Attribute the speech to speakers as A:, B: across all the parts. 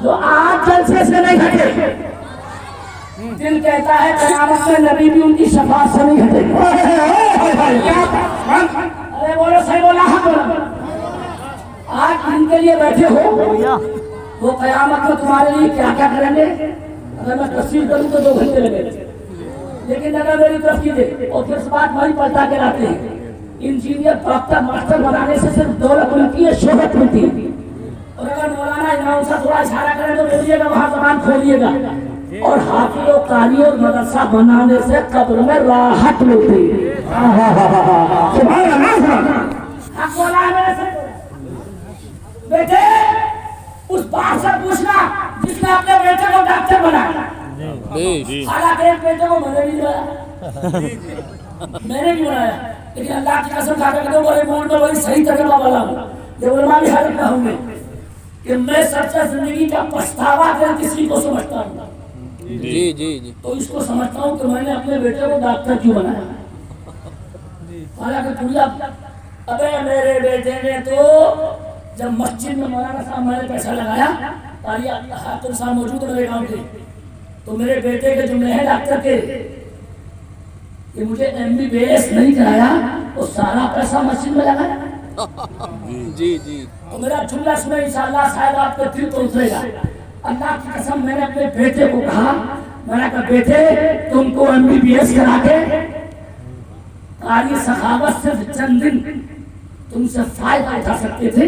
A: जो आज जलसे से नहीं हटे, दिल कहता है कयामत में नबी भी उनकी शफाअत से नहीं हटेगी। अरे बोलो सही बोला, हाँ बोला। आज इनके लिए बैठे हो, वो कयामत में तुम्हारे लिए क्या क्या करेंगे। अगर मैं तस्वीर करूँ तो 2 घंटे लगेंगे, लेकिन अगर मेरी तरफ कीजिए और फिर बात वही पलटा के लाते हैं। इंजीनियर डॉक्टर मास्टर बनाने से सिर्फ दौलत मिलती है, शोहरत मिलती है। और अगर मौलाना इमाम साहब थोड़ा इशारा करें तो बोलिएगा, वहां जबान खोलिएगा। और हाफिज और कारी और मदरसा बनाने से कब्र में राहत मिलती है। हक बोला है मेरे से। बेटे उस बाप से पूछना जिसने अपने बेटे को डॉक्टर बनाया। हालांकि एक बेटे को मैंने भी बनाया, मैंने भी बनाया, लेकिन अल्लाह की कसम खा कर बड़े बोल में वही सही तरीका वाला हूँ। जब उलमा भी हालत में होंगे कि मैं सच्चा जिंदगी का पछतावा कर किसी को समझता हूँ।
B: जी जी जी।
A: तो इसको समझता हूँ कि मैंने अपने बेटे को डॉक्टर क्यों बनाया। हालांकि पूजा, अबे मेरे बेटे ने तो जब मस्जिद में मौलाना साहब मैंने पैसा लगाया, हाकिम साहब मौजूद मेरे गाँव के, तो मेरे बेटे के जुमले हैं डॉक्टर के कि मुझे MBBS नहीं कराया, तो सारा पैसा मस्जिद में लगाया।
B: जी जी।
A: तो मेरा जुमला सुने इंशाअल्लाह शायद आपके दिल को उतरेगा। अल्लाह की कसम मैंने अपने बेटे को कहा, मैंने कहा बेटे तुमको MBBS करा के कारी सखावत सिर्फ चंद दिन तुमसे फायदा उठा सकते थे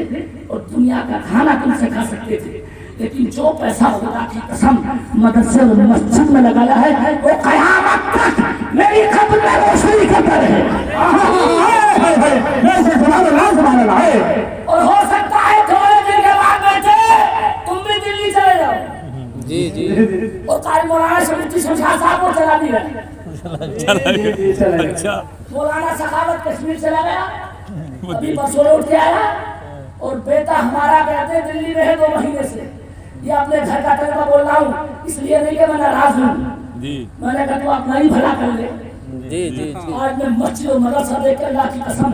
A: और दुनिया का खाना तुमसे खा सकते थे, लेकिन जो पैसा खुदा की कसम मदरसे और मस्जिद में लगाया है वो कयामत तक मेरी कब्र में रोशनी करता रहे। और हो सकता है थोड़े दिन के बाद बेटे तुम भी दिल्ली चले जाओ।
B: जी जी।
A: और कारी मौलाना शमूती शमशाद साहब को चला भी गया।
B: अच्छा।
A: मौलाना सखावत कश्मीर चला गया, अभी बसों उठ के आया। और बेटा हमारा कहते दिल्ली में है 2 महीने से। ये अपने घर का तरीका बोल रहा हूँ, इसलिए नहीं कि मैं नाराज हूँ। मैंने कहा तो अपना ही भला कर ले।
B: जी जी।
A: आज मैं मस्जिद और मदरसा देख अल्लाह की कसम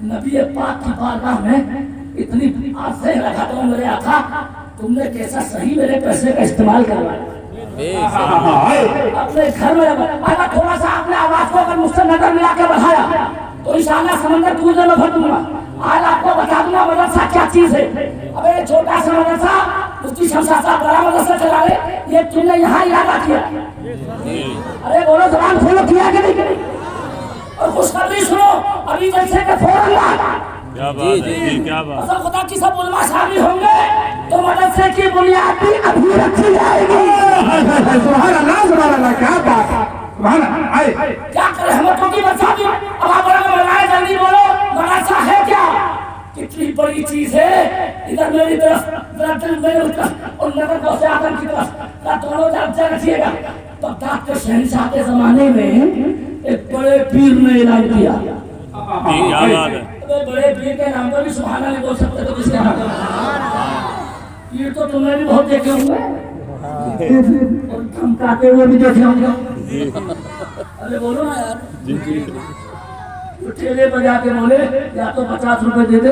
A: नबी पाक की बारगाह में इतनी आसे लगाता हूँ, मेरे आका तुमने कैसा सही मेरे पैसे का इस्तेमाल करवाया। अपने घर में अगर थोड़ा सा अपने आवाज को अगर मुझसे नजर मिला के बढ़ाया तो इंशाअल्लाह समंदर कूदने में भर दूंगा। आज आपको बता दूंगा मदरसा क्या चीज है। अब ये छोटा सा मदरसा मुफ्ती शमशाद साहब बड़ा मदरसा चला रहे, ये तुमने यहाँ इरादा किया। अरे बोलो जबान खोलो, किया कि नहीं। और खुशखबरी सुनो, अभी जलसे के फौरन बाद
B: क्या बात है, क्या बात।
A: असल खुदा की सब उलमा शामिल होंगे तो मदरसे की बुनियाद भी अभी रखी जाएगी।
C: सुभान अल्लाह, क्या बात है।
A: क्या करे हमको की बरसा दी। अब आप बोलोगे जल्दी बोलो मदरसा है क्या, कितनी बड़ी चीज है। इधर मेरी तरफ मेरे और नगर को से आदम की तरफ दोनों तरफ रखिएगा। बगदाद के शहंशाह के जमाने में एक बड़े पीर ने ऐलान किया।
B: क्या बात है।
A: बड़े पीर के नाम पर भी सुभान अल्लाह बोल सकते तो किसके नाम पर। पीर तो तुमने भी बहुत देखे होंगे और धमकाते हुए भी देखे होंगे। अरे बोलो ना यार।
B: जी जी।
A: तो ठेले पर जाके बोले या तो 50 रुपए दे दे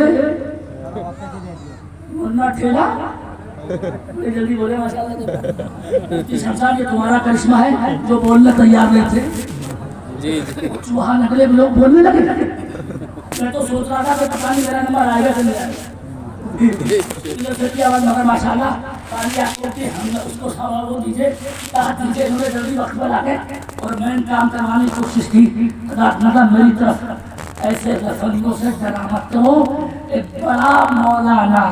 A: वरना ठेला। जल्दी बोले माशाल्लाह। शमशाद ये तुम्हारा करिश्मा है जो बोलने तैयार नहीं थे।
B: जी जी।
A: चूहा नकले लोग बोलने लगे। मैं तो सोच रहा था कि पता नहीं मेरा नंबर आएगा कि नहीं आएगा। मगर माशाल्लाह हमने उसको सवाल वो दीजिए कहा दीजिए, उन्होंने जल्दी वक्त पर आके और मैं काम करवाने की कोशिश की। मेरी तरफ ऐसे लफंगों से डरा मत करो। एक बड़ा मौलाना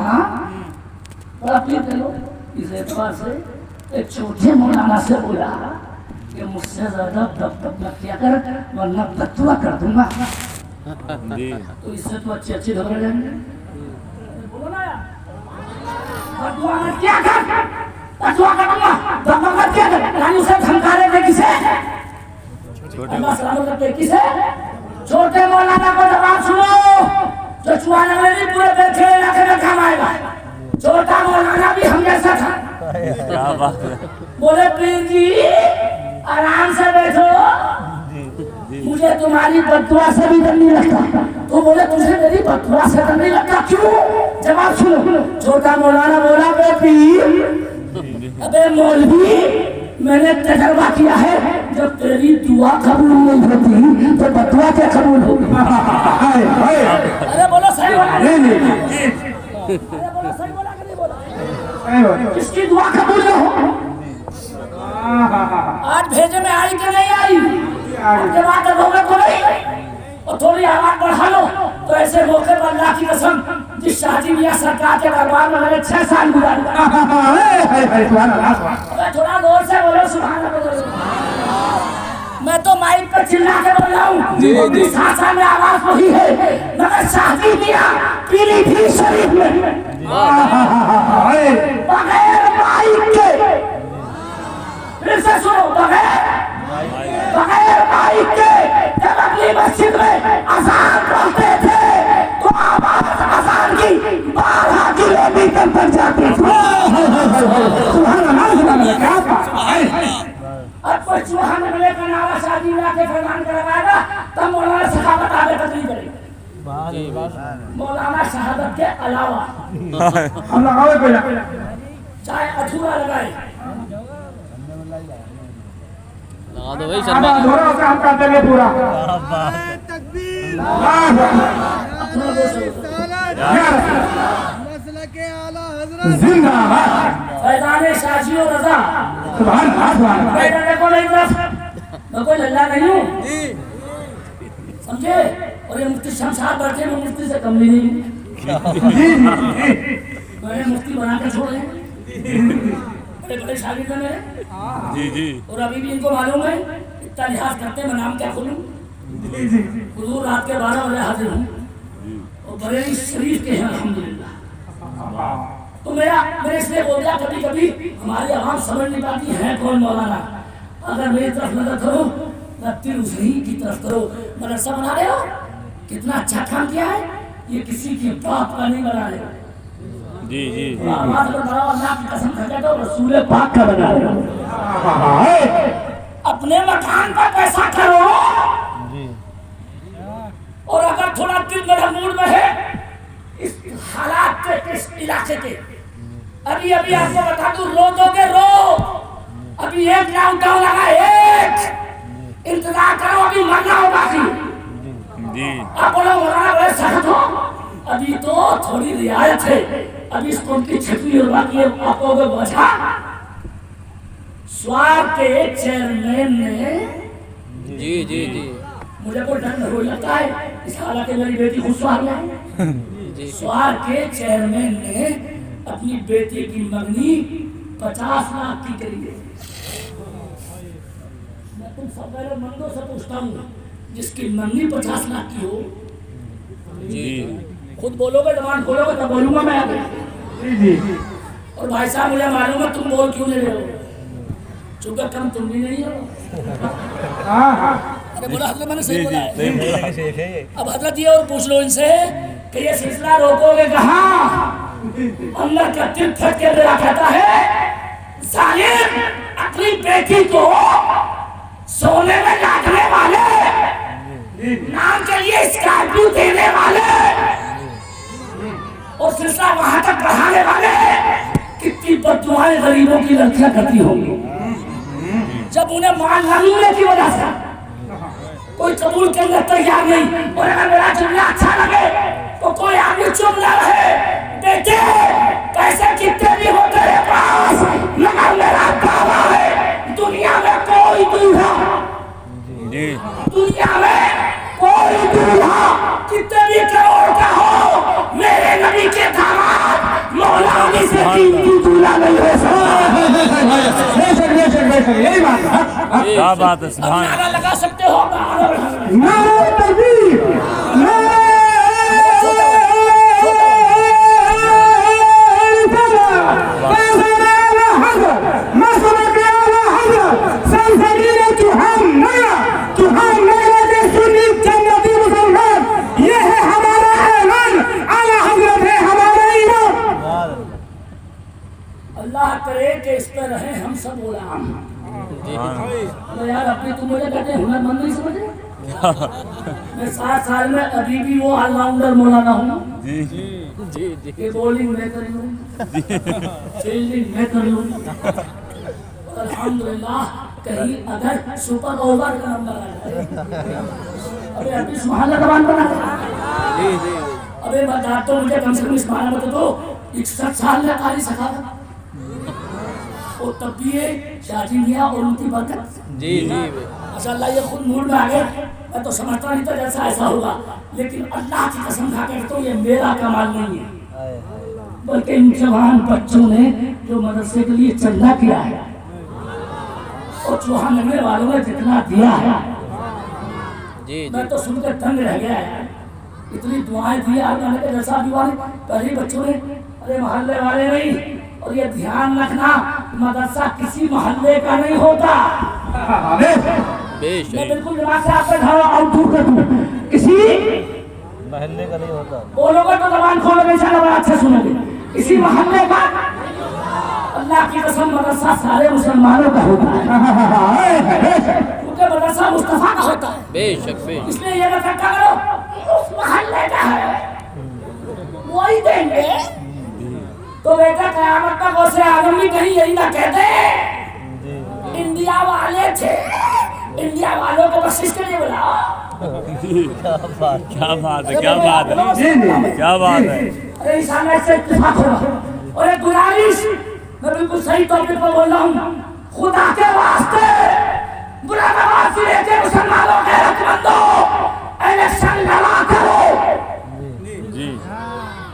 A: बड़ा पीर करो इस एतबार से एक छोटे मौलाना से बोला कि मुझसे ज्यादा दब मत किया कर वरना बददुआ कर दूंगा। तो इससे तो अच्छे घबरा जाएंगे। बोलो ना यार, बददुआ मत किया कर, बददुआ करूंगा, दब मत किया कर। रानी उसे धमका रहे थे किसे, अल्लाह सलामत रखे किसे, छोटे मौलाना को जवाब सुनो जो चुहाने में पूरे बैठे इलाके में काम आएगा। छोटा मौलाना भी हम जैसा था।
B: क्या बात है।
A: बोले पीर जी आराम से बैठो, मुझे तुम्हारी बददुआ से भी डर नहीं लगता। तो बोले तुझे मेरी बददुआ से डर नहीं लगता क्यों? जवाब सुनो। छोटा मौलाना बोला बे पीर अबे मौलवी, मैंने तजर्बा किया है, जब तेरी दुआ कबूल नहीं होती तो बदुआ क्या कबूल होगी? अरे बोलो सही बोला, अरे बोलो सही बोला कि नहीं बोला? किसकी दुआ कबूल न हो? आज भेजे में आई कि नहीं आई? आपके बात होगा तो नहीं? और थोड़ी आवाज बढ़ा लो तो ऐसे मौके पर अल्लाह की कसम, जिस शादी मियां सरकार के दरबार में मैंने 6 साल गुजारे, थोड़ा जोर से बोलो सुभान अल्लाह। मैं तो माइक पर चिल्ला के बोल रहा हूँ, सासा में आवाज वही है, मगर शादी मियां पीलीभीत शरीफ में बगैर माइक के, फिर से सुनो, बगैर माइक के जब अपनी मस्जिद में अज़ान पढ़ते थे तो आवाज अज़ान की 12 किलोमीटर तक जाती थी। अब कोई चूहा निकले का नारा शादी मिला के फरमान करवाएगा तब मौलाना सहाबत आगे तकलीफ करेगी। मौलाना शहादत के अलावा
C: हम लगावे पहले
A: चाहे अधूरा लगाए,
B: लगा दो भाई
C: आधा अधूरा काम करते हैं पूरा। जिंदाबाद
A: फैजान शाजी और रजा।
C: सुभान अल्लाह।
A: मैं डरने को नहीं तरफ, मैं कोई लल्ला नहीं हूँ, समझे? और ये मुफ्ती शमशाद बैठे, मैं मुफ्ती से कम भी नहीं हूँ। मैंने मुफ्ती बना के छोड़े, बड़े बड़े शागिर्द हैं मेरे।
B: जी जी।
A: और अभी भी इनको मालूम है, इतना लिहाज करते हैं, मैं नाम क्या खोलूं? हुजूर रात के 12 बजे हाजिर हूँ और बरेली शरीफ के हैं अल्हम्दुलिल्लाह। तो मैंने इसलिए बोल दिया, कभी कभी हमारी आवाम समझ नहीं पाती है कौन मौलाना। अगर मेरी तरफ नजर करो, तिल उसी की तरफ करो। मदरसा बना रहे हो, कितना अच्छा काम किया है, ये किसी की बात का नहीं बना रहे हो।
B: जी जी।
A: आवाज पर बड़ा अल्लाह की कसम खा के तो रसूल पाक का बना रहे हो। अपने मकान पर पैसा करो, और अगर थोड़ा दिल मेरा मूड में है इस हालात के, इस इलाके के, अभी आपको बता दूं, रो दोगे रो। अभी एक लॉकडाउन लगा, एक इंतजार करो, अभी मरना हो बाकी।
B: जी।
A: आप बोलो मौलाना बड़े सख्त हो, अभी तो थोड़ी रियायत है, अभी इस कौम की छठी और बाकी आपको बचा। स्वार के चेयरमैन ने,
B: जी जी जी।
A: मुझे कोई डर नहीं लगता है, इस हालत में मेरी बेटी खुद स्वार है। स्वार के चेयरमैन ने अपनी बेटी की मंगनी 50 लाख की करी है। मैं तुम सब मेरे मंदों से पूछता हूँ, जिसकी मंगनी 50 लाख की हो,
B: जी।
A: खुद बोलोगे, जबान खोलोगे तब बोलूंगा मैं आगे। और भाई साहब मुझे मालूम है तुम बोल क्यों नहीं रहे हो, चूंकि कम तुम भी नहीं हो। अरे बोला हजरत, मैंने सही बोला है। अब हजरत ये और पूछ लो इनसे कि ये सिलसिला रोकोगे कहाँ? अंदर का दिल फट के मेरा कहता है, जालिम अपनी बेटी को सोने में लादने वाले, नाम के लिए स्कॉर्पियो देने वाले और सिलसिला वहां तक बढ़ाने वाले, कितनी बददुआएं गरीबों की लड़कियां करती होंगी जब उन्हें माल ना मिलने की वजह से कोई कबूल करने तैयार नहीं। और अगर मेरा जुमला अच्छा लगे तो कोई आदमी चुप ना रहे। बेटे पैसे कितने भी हो तेरे पास, मगर मेरा दावा है दुनिया में कोई दूल्हा, दुनिया में कोई दूल्हा कितने भी करोड़ का हो, मेरे नबी के दामाद मौला से कीमती दूल्हा नहीं हो सकता।
C: यही बात है।
B: क्या बात है, सुभान।
A: नारा लगा सकते हो,
C: नारे तकबीर, नारे
A: अल्लाह करे कि इस पर रहे हम सब गुलाम। तो यार अपनी तुम मुझे कहते हुनरमंद नहीं समझे? मैं 7 साल में अभी भी वो ऑलराउंडर मौलाना हूँ
B: जी जी
A: कि बॉलिंग मैं कर लूँ, फील्डिंग मैं कर लूँ। अल्हम्दुलिल्लाह कहीं अगर सुपर ओवर का नंबर आ जाए, अबे अभी सुभान जबान बना
B: जी जी
A: अबे बता तो मुझे कम से कम इस बारे में तो 61 साल में कारी सका और तब भी ये शादी मियाँ और उनकी बरकत
B: जी जी
A: माशाल्लाह ये खुद मूड में आ गए। मैं तो समझता नहीं था जैसा ऐसा होगा, लेकिन अल्लाह की कसम खा के तो ये मेरा कमाल नहीं है, बल्कि इन जवान बच्चों ने जो मदरसे के लिए चंदा किया है और चूहा लगने वालों ने जितना दिया है,
B: जी
A: मैं तो सुनकर दंग रह गया है। इतनी दुआएं दी आपने के जैसा भी वाले पहले बच्चों ने, अरे मोहल्ले वाले नहीं, और ये ध्यान रखना मदरसा किसी मोहल्ले का नहीं होता। मैं
B: बेशक
A: बिल्कुल दिमाग से आपका घर आउट कर दूं, किसी
D: महल्ले का नहीं होता।
A: बोलोगे तो जबान खोलोगे इंशाल्लाह बड़ा अच्छा सुनोगे, किसी मोहल्ले का। अल्लाह की कसम मदरसा सारे मुसलमानों का होता है, क्योंकि मदरसा मुस्तफा का होता है।
B: बेशक बेशक
A: इसलिए ये मत रखा करो उस मोहल्ले का है वही देंगे। तो बेटा कयामत तक उसे आदम भी कहीं यही ना कहते इंडिया वाले थे, इंडिया वालों को बख्शिश के लिए बुलाओ।
B: क्या बात है, क्या बात है, क्या बात है।
A: अरे इंशाल्लाह इससे इत्तेफाक होगा। और एक गुजारिश मैं बिल्कुल सही टॉपिक पर बोल रहा हूँ, खुदा के वास्ते मुरादाबाद जिले के मुसलमानों के रकबंदों इलेक्शन लड़ा करो,
B: जी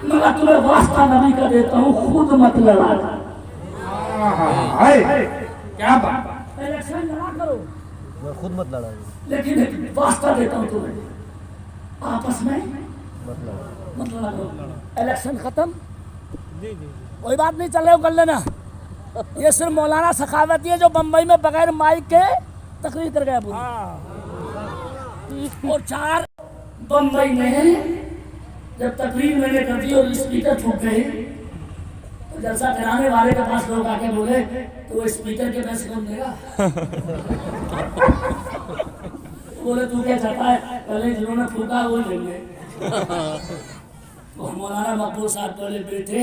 A: मगर तुम्हें वास्ता नबी का देता हूँ खुद मत लड़ा।
C: क्या बात।
A: इलेक्शन लड़ा करो
D: मैं खुद मत लड़ा,
A: लेकिन वास्ता देता हूँ तुम्हें आपस में मत लड़ा करो। इलेक्शन खत्म, कोई बात नहीं, चले कर लेना। ये सिर्फ मौलाना सखावती है जो बम्बई में बगैर माइक के तकरीर कर गया पूरी। और 4 बम्बई में जब तकरीर मैंने कर दी और स्पीकर फूक गए तो जलसा कराने वाले के पास लोग आके बोले तो वो स्पीकर के पैसे कौन देगा? तो बोले तू क्या चाहता है, पहले जिन्होंने फूका वो लेंगे। तो मौलाना मकबूल साहब बोले बेटे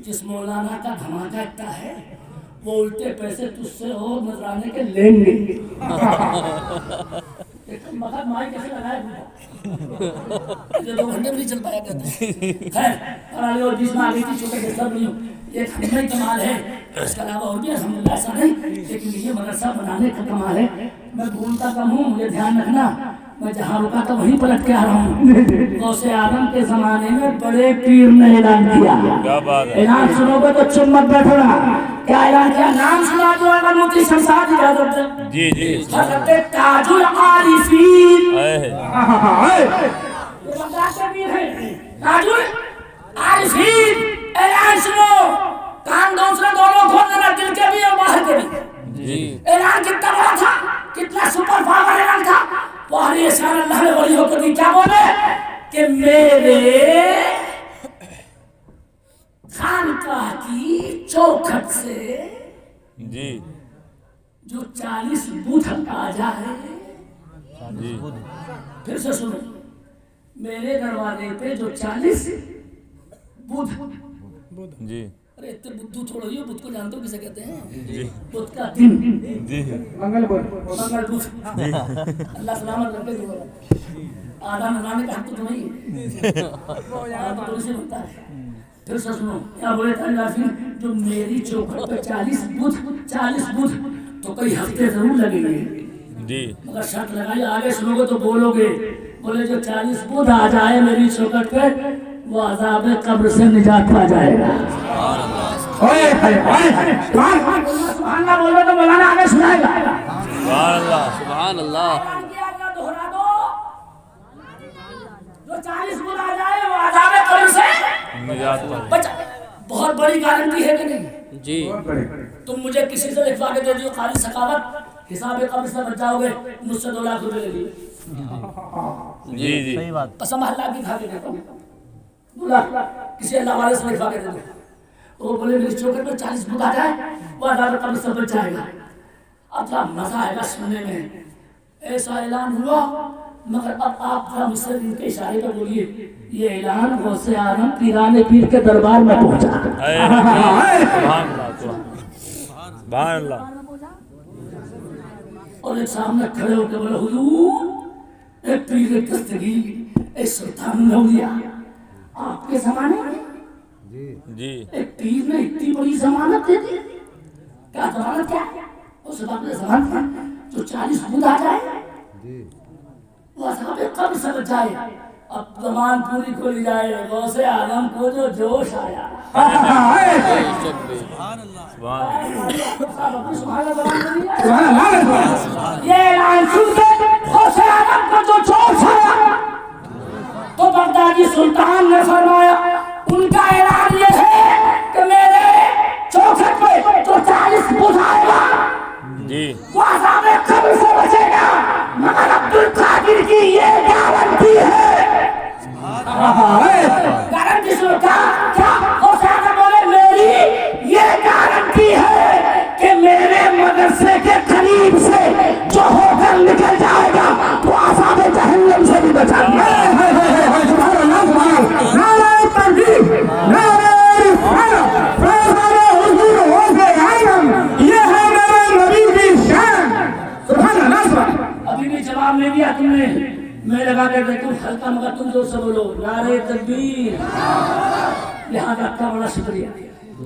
A: जिस मौलाना का धमाका इतना है वो उल्टे पैसे तुझसे और नजराने के लेंगे। मगर माई कैसे लगाया ये 2 घंटे भी नहीं चल पाया कहते खैर और बीच में आ गई थी छोटे डिस्टर्ब नहीं हो, ये हमें कमाल है, इसके अलावा और भी अल्हम्दुलिल्लाह ऐसा नहीं, लेकिन ये मदरसा बनाने का कमाल है। मैं बोलता कम हूँ, मुझे ध्यान रखना, मैं जहाँ रुका था वहीं पलट के आ रहा हूँ। गौसे आदम के जमाने में बड़े पीर ने ऐलान किया,
B: क्या बात है।
A: ऐलान सुनोगे तो चुप मत बैठना। क्या ऐलान किया? नाम सुना दो अगर मुफ्ती शमशाद इजाजत
B: जी जी
A: हज़रत ताजुल आरिफीन ताजुल आरिफीन ऐलान सुनो, कान दूसरे दोनों खोल देना, दिल के भी और बाहर के भी।
B: जी
A: ऐलान कितना बड़ा था, कितना सुपर पावर ऐलान था। वही शान अल्लाह ने वली होकर दी, क्या बोले कि मेरे खानकाह की चौखट से
B: जी
A: जो 40 बुध आ जाए,
B: जी
A: फिर से सुनो, मेरे दरवाजे पे जो 40 बुध,
B: जी
A: अरे इतने बुद्धू थोड़ा ही हो, बुध को जानते हो किसे कहते हैं?
B: जी
A: बुध का दिन,
B: जी
C: मंगल बुध।
A: मंगल बुध, अल्लाह सलामत रखे तुम्हें। आधा नजराने का हक तो तुम्हें ही तो इसे बनता है। फिर से सुनो, क्या बोले थे जो मेरी चौखट पे 40 बुध तो कई हफ्ते जरूर लगेंगे,
B: जी
A: मगर शर्त लगाई आगे सुनोगे तो बोलोगे। बोले जो 40 बुध आ जाए मेरी चौखट पे वो अज़ाब कब्र से निजात पा जाएगा। सुभान अल्लाह बोलो तो मौलाना आगे सुनाएगा।
B: सुभान अल्लाह सुभान अल्लाह।
A: दोहरा दो, जो 40 बुध आ जाए वो अज़ाब कब्र से
B: निजात पाए।
A: बचा। बहुत बड़ी गारंटी है कि नहीं?
B: जी
A: तुम मुझे किसी से लिखवा के दे दियो खाली सखावत, हिसाब कब्र से बच जाओगे, मुझसे 2 लाख रुपए ले लिए।
B: जी जी
D: सही बात।
A: कसम अल्लाह की खा के देता हूँ, 2 लाख किसी अल्लाह वाले से लिखवा के दे दो। वो बोले मेरी चौखट में 40 बुध आ जाए वो अज़ाब कब्र से बच जाएगा। अब क्या मजा आएगा सुनने में। ऐसा ऐलान हुआ मगर अब आप जरा मुझसे इनके इशारे पर बोलिए, ये ऐलान गौसे आजम पीराने पीर के दरबार में पहुंचा।
B: सुभान अल्लाह।
A: और एक सामने खड़े होकर बोले, हुजूर एक पीर दस्तगीर एक सुल्तान लौलिया आपके जमाने में
B: जी
A: एक पीर ने इतनी बड़ी जमानत दे दी। क्या जमानत क्या है? उस वक्त जमानत है जो 40 बूंद आ जाए वो साहब कब समझ जाए। अब जमान पूरी खोली जाए, गौसे आजम को जो जोश आया। ये ऐलान सुनकर गौसे आजम को जो जोश आया तो बगदादी सुल्तान ने फरमाया, उनका ऐलान ये है कि मेरे चौखट पे जो 40 बुझाएगा
B: जी
A: वो अज़ाब कब्र से बचेगा। मगर अब्दुल कादिर की ये गारंटी है। गारंटी सुनो, क्या गौसे आज़म बोले, मेरी ये गारंटी है कि मेरे मदरसे के करीब से जो होकर निकल जाएगा वो अज़ाब जहन्नम से भी बचाएगा। अभी भी जवाब नहीं दिया तुमने। मैं लगा के तुम हल्का मगर तुम जोर से बोलो, नारे तकबीर। लिहाजा आपका बड़ा शुक्रिया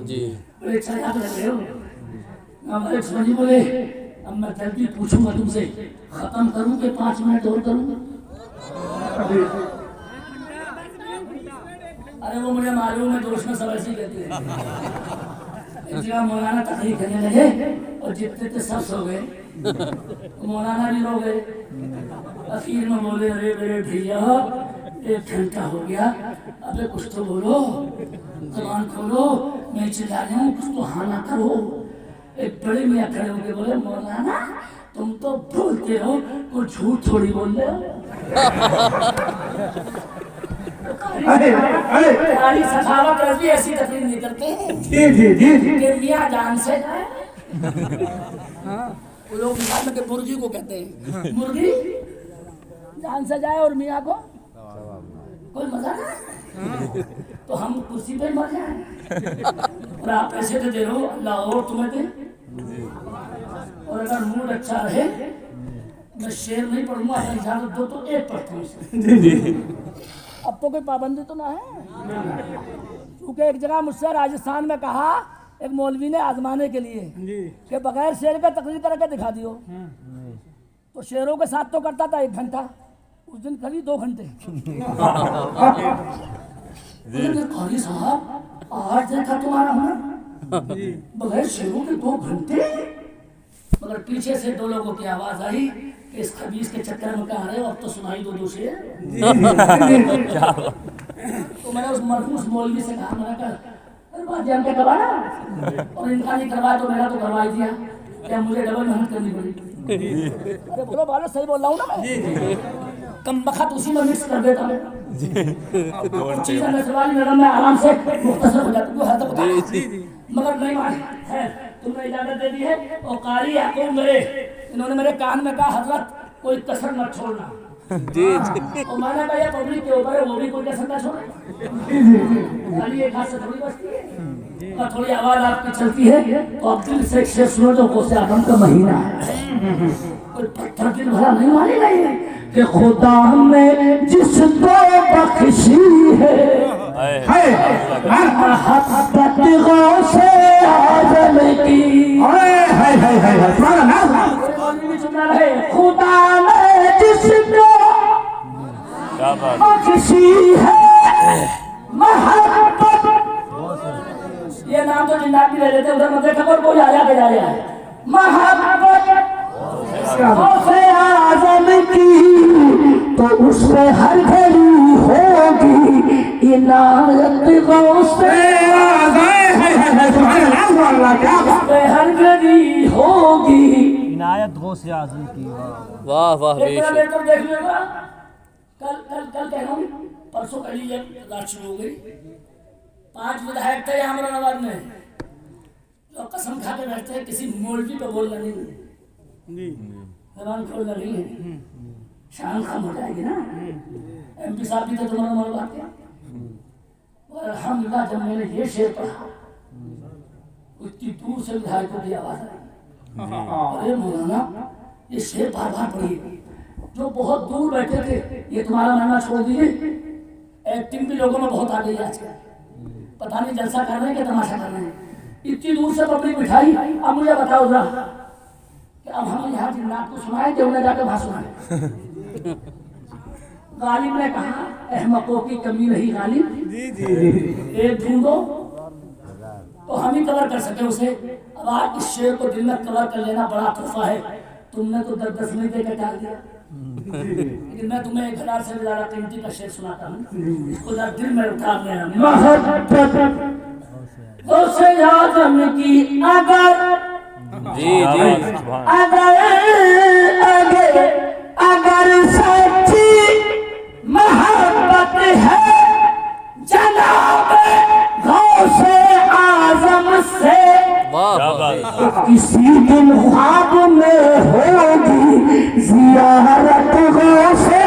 B: जी।
A: बड़े अच्छा याद रख रहे हो। हमारे समझी बोले, अब मैं जल्दी पूछूंगा तुमसे, खत्म करूं कि 5 मिनट और करूं? अरे वो मुझे मालूम है, दोस्त में सब ऐसे ही कहते हैं। एक जगह मौलाना तकरीर करने लगे और जितने थे सब सो गए, मौलाना भी रो गए। आखिर में बोले, अरे मेरे भैया 1 घंटा हो गया, अबे कुछ तो बोलो, जबान खोलो, मैं चिल्ला रहा हूँ, कुछ तो हाँ ना करो। एक बड़े मियाँ खड़े होके बोले, मौलाना तुम तो बोलते रहो, कोई झूठ थोड़ी बोल रहे हो। हमारी सखावत रजी ऐसी तकरीर नहीं करते कि मियाँ जान से जाए। वो लोग मिसाल में मुर्गी को कहते हैं, मुर्गी जान से जाए और मियाँ को कोई मजा ना। तो हम कुर्सी पे मर जाए और आप पैसे तो दे रहे हो, अल्लाह और तुम्हें दे। और अगर मूड अच्छा रहे, मैं शेर नहीं पढ़ूंगा, अगर इजाजत दो तो 1 पढ़ता हूँ। अब तो कोई पाबंदी तो ना है, क्योंकि एक जगह मुझसे राजस्थान में कहा एक मौलवी ने आजमाने के लिए कि बगैर शेर का तकरीर करके दिखा दियो। तो शेरों के साथ तो करता था 1 घंटा, उस दिन करीब 2 घंटे। कारी साहब आज देखा तुम्हारा हुनर, बगैर शेरों के 2 घंटे। मगर पीछे से 2 लोगों की आवाज आई कि इस खबीस के चक्कर में कहा रहे हो, अब तो सुनाई दो शेर। तो मैंने उस मरहूस मौलवी से कहा, मैंने कहा जान के करवाना, और इनका नहीं करवाया तो मेरा तो करवा ही दिया, क्या मुझे डबल मेहनत करनी पड़ी। अरे बोलो बालो, सही बोल रहा हूँ ना मैं? कम बखत उसी में मिक्स कर देता मैं। चीज़ें नसवाली नरम में आराम से मुख्तसर हो जाती है, मगर नहीं मानी है। तुमने इजाजत दे दी है। और कारी याकूब मेरे, इन्होंने मेरे कान में कहा, हजरत कोई कसर मत छोड़ना। और मैंने कहा ये पब्लिक के ऊपर है, वो भी कोई कसर ना छोड़े। खाली एक हाथ से थोड़ी बचती है, और थोड़ी आवाज आपकी चलती है तो आप दिल से शेर सुनो, जो गौसे आजम का महीना है। कोई पत्थर दिल भरा नहीं मानी नहीं है कि खुदा ने जिसको बख्शी है मोहब्बत गौसे आजम की, खुदा ने जिसको बख्शी है मोहब्बत। ये नाम तो जिन्नात भी ले लेते, उधर मत देखा और कोई आया के जा रहा है। मोहब्बत गौसे आजम की तो उसमें हर घड़ी होगी इनायत गौसे हर घड़ी होगी
D: इनायत गौसे आज़म की।
B: वाह वाह
A: एक बार लेकर देख लेगा। कल कल कल कह रहा हूँ, परसों कल ही जब रात शुरू हो गई, 5 विधायक थे यहाँ मुरादाबाद में, जो कसम खा के बैठते हैं किसी मौलवी पे बोलना नहीं, जबान खोलना नहीं है। शान खत्म हो जाएगी ना। एमपी साहब भी तो तुम्हारा मोल बात किया। और अल्हम्दुलिल्लाह जब मैंने ये शेर पढ़ा इतनी दूर से विधायकों की आवाज आई, अरे मौलाना ये शेर बार बार पढ़िए। जो बहुत दूर बैठे थे ये तुम्हारा मानना छोड़ दीजिए, एक्टिंग भी लोगों में बहुत आ गई आजकल, पता नहीं जलसा कर रहे हैं कि तमाशा कर रहे हैं। इतनी दूर से पब्लिक बिठाई। अब मुझे बताओ जरा कि अब हम यहाँ जिन्नात को सुनाए कि उन्हें जाकर वहां सुनाए। गालिब ने कहा अहमकों की कमी नहीं गालिब, एक ढूंढो तो हम ही कवर कर सके उसे। अब आज इस शेर को दिल में कवर कर लेना बड़ा तोहफा है। तुमने तो 10 मिनट देकर टाल दिया, लेकिन मैं तुम्हें 1000 से ज्यादा कीमती का शेर सुनाता हूँ, इसको जरा दिल में उतार लेना। उसे आदम की अगर अगर सच्ची मोहब्बत है जनाब गौसे आजम से, किसी दिन ख्वाब में होगी जियारत गौसे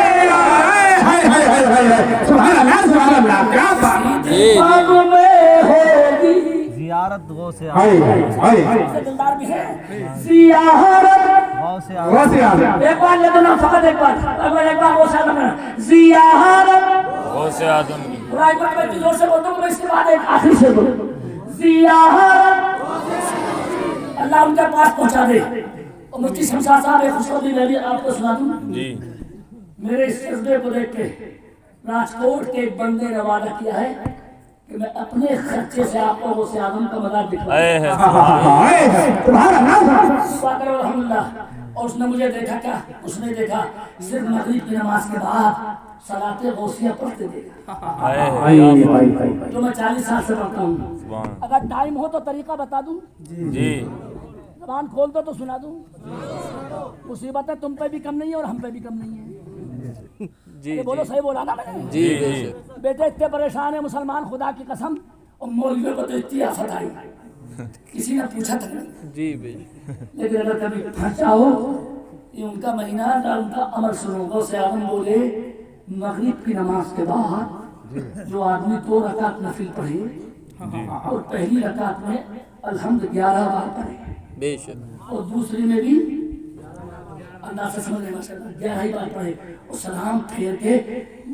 A: ख्वाब में होगी
D: जियारत गौ से
A: दिलदार भी है जियारत
D: गौ से
A: आजम। एक बार ले दो ना, फकत एक बार गौ से आजम जियारत
B: गौ से आजम की
A: पूरा एक बार जोर से बोल दो। मैं इसके बाद एक आखिरी से बोलूं जियारत, अल्लाह उनके पास पहुंचा दे। और मुफ्ती शमशाद साहब एक खुशखबरी मैं भी आपको सुना दूं
B: जी।
A: मेरे इस जज्बे को देख के राजकोट के एक बंदे ने वादा किया है कि मैं अपने खर्चे से आप लोगों से आदम का मजाक दिखवाऊंगा। अल्हम्दुलिल्लाह। और उसने मुझे देखा क्या, उसने देखा सिर्फ मगरिब की नमाज के बाद सलाते गौसिया पढ़ते देखा, जो मैं 40 साल से पढ़ता हूँ। अगर टाइम हो तो तरीका बता दूं
B: जी।
A: जबान खोल दो तो सुना दूं। मुसीबत है तुम पे भी कम नहीं है और हम पे भी कम नहीं है। जी बोलो, सही बोला ना मैंने?
B: जी
A: बेटे इतने परेशान है मुसलमान, खुदा की कसम। और मौलवियों को तो इतनी आफत आई किसी ने पूछा था नहीं जी। लेकिन अगर कभी फंस जाओ, ये उनका महीना ना उनका अमर सुनो। से आदम बोले मगरिब की नमाज के बाद जो आदमी 2 रकात नफिल पढ़े और पहली रकात में अल्हम्द 11 बार पढ़े बेशक, और दूसरी में भी अंदाज से समझ लेना 11 ही बार पढ़े और सलाम फेर के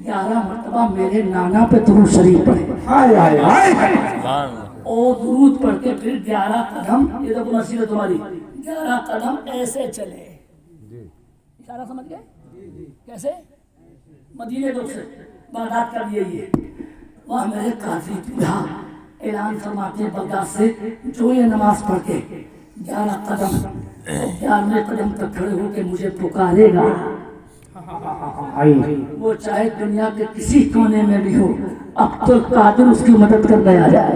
A: 11 मरतबा मेरे नाना पे दुरूद शरीफ पढ़े। हाय हाय हाय। और दुरूद पढ़ के फिर 11 कदम, ये तो नसीब है तुम्हारी, 11 कदम ऐसे चले। इशारा समझ गए कैसे? मदीने लोग से बागदाद का लिए ये वह मेरे काजी दूल्हा ऐलान फरमाते बगदाद से, जो ये नमाज पढ़ के 11 कदम 11वें कदम तक खड़े होकर मुझे पुकारेगा, वो चाहे दुनिया के किसी कोने में भी हो, अब्दुल कादिर उसकी मदद करने आ जाए।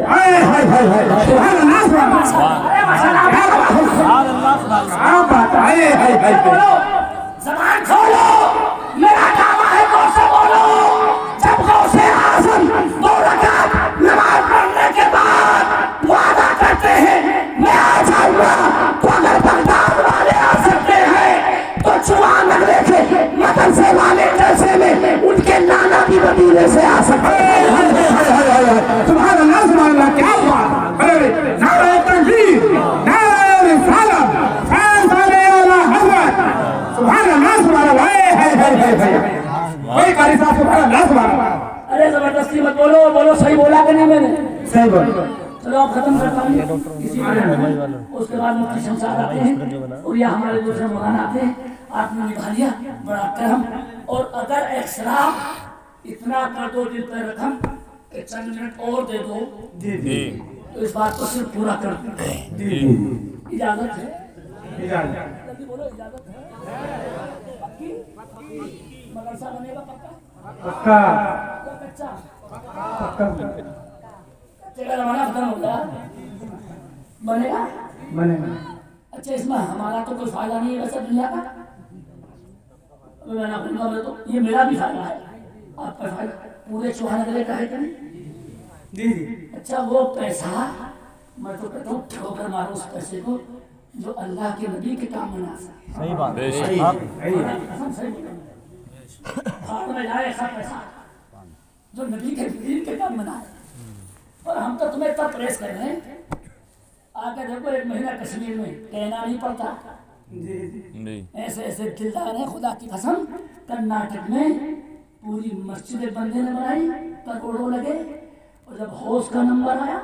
A: ज़बान खोलो, मेरा दावा है गौसे बोलो। जब गौसे आज़म 2 रकात नमाज पढ़ने के बाद वादा करते हैं मैं आ जाऊंगा, तो अगर बगदाद वाले आ सकते हैं तो जुआन नगरे के मदरसे वाले जैसे में उनके नाना भी मदीने से आ सकते हैं।
C: सुभान अल्लाह, क्या बात है। नारे तकबीर, नारे रिसालत, फैज़-ए आला हज़रत। सुभान अल्लाह। वही कारी साहब सुभान अल्लाह।
A: अरे जबरदस्ती मत बोलो, बोलो सही बोला कि नहीं मैंने?
C: सही बोलो।
A: चलो आप खत्म करता हूँ इसी में। उसके बाद मुफ्ती शमशाद आते हैं और यह हमारे दूसरे मौलाना आते हैं। आपने निभा लिया, बड़ा करम। और अगर एक्स्ट्रा इतना कर दो दिल पे रकम कि चंद मिनट और दे दो तो इस बात को सिर्फ पूरा कर दो। इजाजत है? जल्दी बोलो, इजाजत है? पक्की? मदरसा बनेगा पक्का या कच्चा? कच्चे का जमाना खत्म हो गया, बनेगा। अच्छा, इसमें हमारा तो कोई फायदा नहीं है वैसे दुनिया का। मैं आपको बोलूं तो ये मेरा भी फायदा है, आपका फायदा पूरे चौहानगरे का है कि नहीं? अच्छा, वो पैसा मैं तो कहता हूँ ठोकर मारो उस पैसे को जो अल्लाह के नबी के काम में ना आ सके।
D: सही बात है।
A: भाड़ में जाए ऐसा पैसा जो नबी के दीन के काम बनाए। और हम तो तुम्हें तब प्रेस कर रहे हैं, आके देखो 1 महीना कश्मीर में कहना नहीं पड़ता। ऐसे ऐसे दिलदार है, खुदा की कसम। कर्नाटक में पूरी मस्जिद बंदे ने बनाई, करोड़ों लगे। और जब हौस का नंबर आया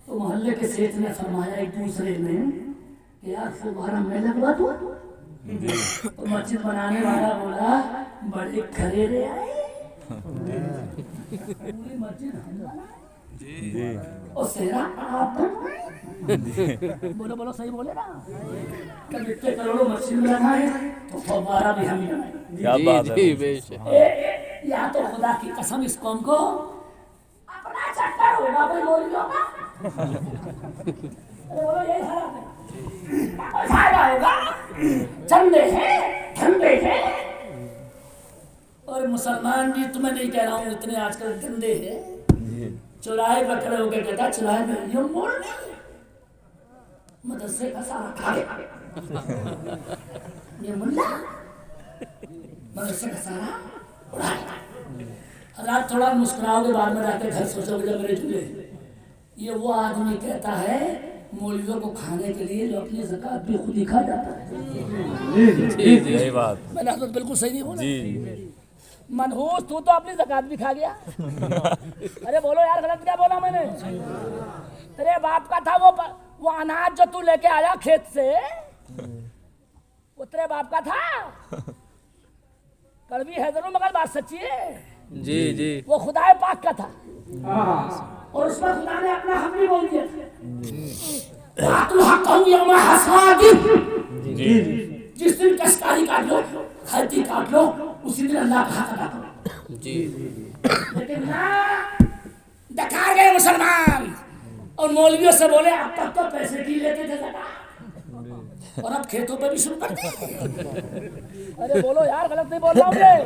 A: तो मोहल्ले के सेठ ने फरमाया एक दूसरे में कि यार फुवारा मैं लगवा दूं। तो मस्जिद बनाने वाला बोला बड़े खरे रे आए, पूरी मस्जिद हम बनाए और सेरा आप बोलो बोलो सही बोले ना। कब इतने करोड़ों मस्जिद बनाए तो फुवारा भी हम ही बनाए।
B: क्या बात है।
A: या तो खुदा की कसम इस कौम को अपना चक्कर होगा कोई बोलियो का। अरे बोलो यही हालत है, फायदा होगा, चंदे हैं धंधे हैं। और मुसलमान भी तुम्हें नहीं कह रहा हूँ इतने आजकल गंदे हैं, चौराहे पर खड़े होकर कहता चौराहे में ये मोड़ नहीं मदरसे का सारा खा गया, ये मुल्ला मदरसे का सारा उड़ाएगा। रात थोड़ा मुस्कुराओगे, बाद में जाकर घर सोचोगे जब मेरे झूले। ये वो आदमी कहता है मौलवियों को खाने के लिए जो अपनी ज़कात भी खुद ही खा जाता है।
B: सही बात।
A: मैंने तो बिल्कुल सही नहीं बोला। मनहूस तू तो अपनी ज़कात भी खा गया। अरे बोलो यार, गलत क्या बोला मैंने? तेरे बाप का था वो अनाज जो तू लेके आया खेत से, वो तेरे बाप का था। कड़वी है जरूर मगर बात सच्ची है।
B: जी जी।
A: वो खुदा पाक का था और उसमें खुदा ने अपना हक भी बोल दिया। जिस दिन कश्तकारी काट लो, खेती काट लो, उसी दिन अल्लाह का हक अदा करो। जी। लेकिन ना डकार गए मुसलमान और मौलवियों से बोले अब तक तो पैसे की लेते थे ज़कात और अब खेतों पे भी शुरू कर दिए। अरे बोलो यार, गलत नहीं बोल रहा हूँ मैं।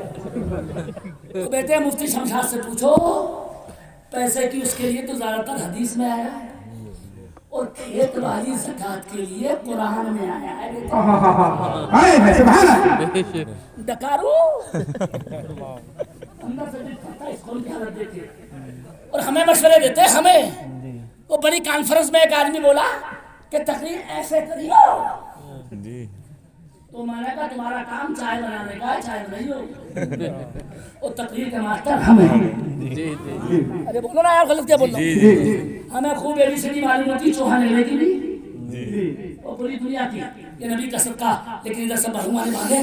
A: तो बेटे मुफ्ती शमशाद से पूछो, पैसे की उसके लिए तो ज्यादातर हदीस में आया है और खेत वाली ज़कात के लिए कुरान में आया है। डकारू अंदर से दिखता स्कूल की हालत देखे और हमें मशवरे देते हैं। हमें वो बड़ी कॉन्फ्रेंस में एक आदमी बोला कि तकरीर ऐसे करियो। तो मैंने कहा तुम्हारा काम चाय बनाने का, चाय बनाइयो। और तकरीर के मास्टर हम हैं। अरे बोलो ना यार, गलत क्या बोल रहा हूँ? हमें खूब ABCD मालूम होती, चौहान लेने की भी और पूरी दुनिया की ये नबी का सबका। लेकिन इधर से बहुमाने मांगे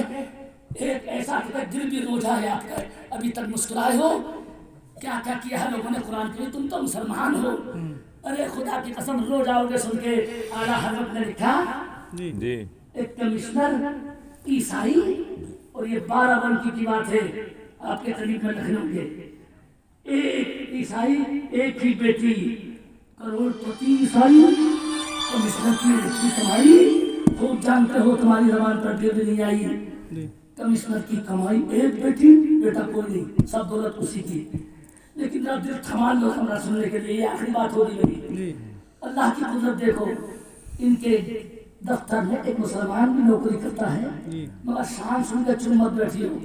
A: एक ऐसा दिल भी रोजा है आपका, अभी तक मुस्कुराए हो। क्या क्या किया है लोगों ने कुरान के लिए, तुम तो मुसलमान हो। अरे खुदा की कसम रो जाओगे सुन के। आला हज़रत ने लिखा
B: जी।
A: एक कमिश्नर ईसाई, और ये 12 बंकी की बात है आपके करीब में लखनऊ के। एक ईसाई, एक ही बेटी, करोड़पति ईसाई, कमिश्नर की कमाई खूब जानते हो, तुम्हारी जबान पर भी नहीं आई। कमिश्नर की कमाई, एक बेटी, बेटा कोई नहीं, सब दौलत उसी की। लेकिन जब दिल थमा लो हमरा सुनने के लिए, ये आखिरी बात होगी मेरी। अल्लाह की कुदरत देखो, इनके दफ्तर में एक मुसलमान भी नौकरी करता है, मगर शाम सुन के चुन मत बैठी हो।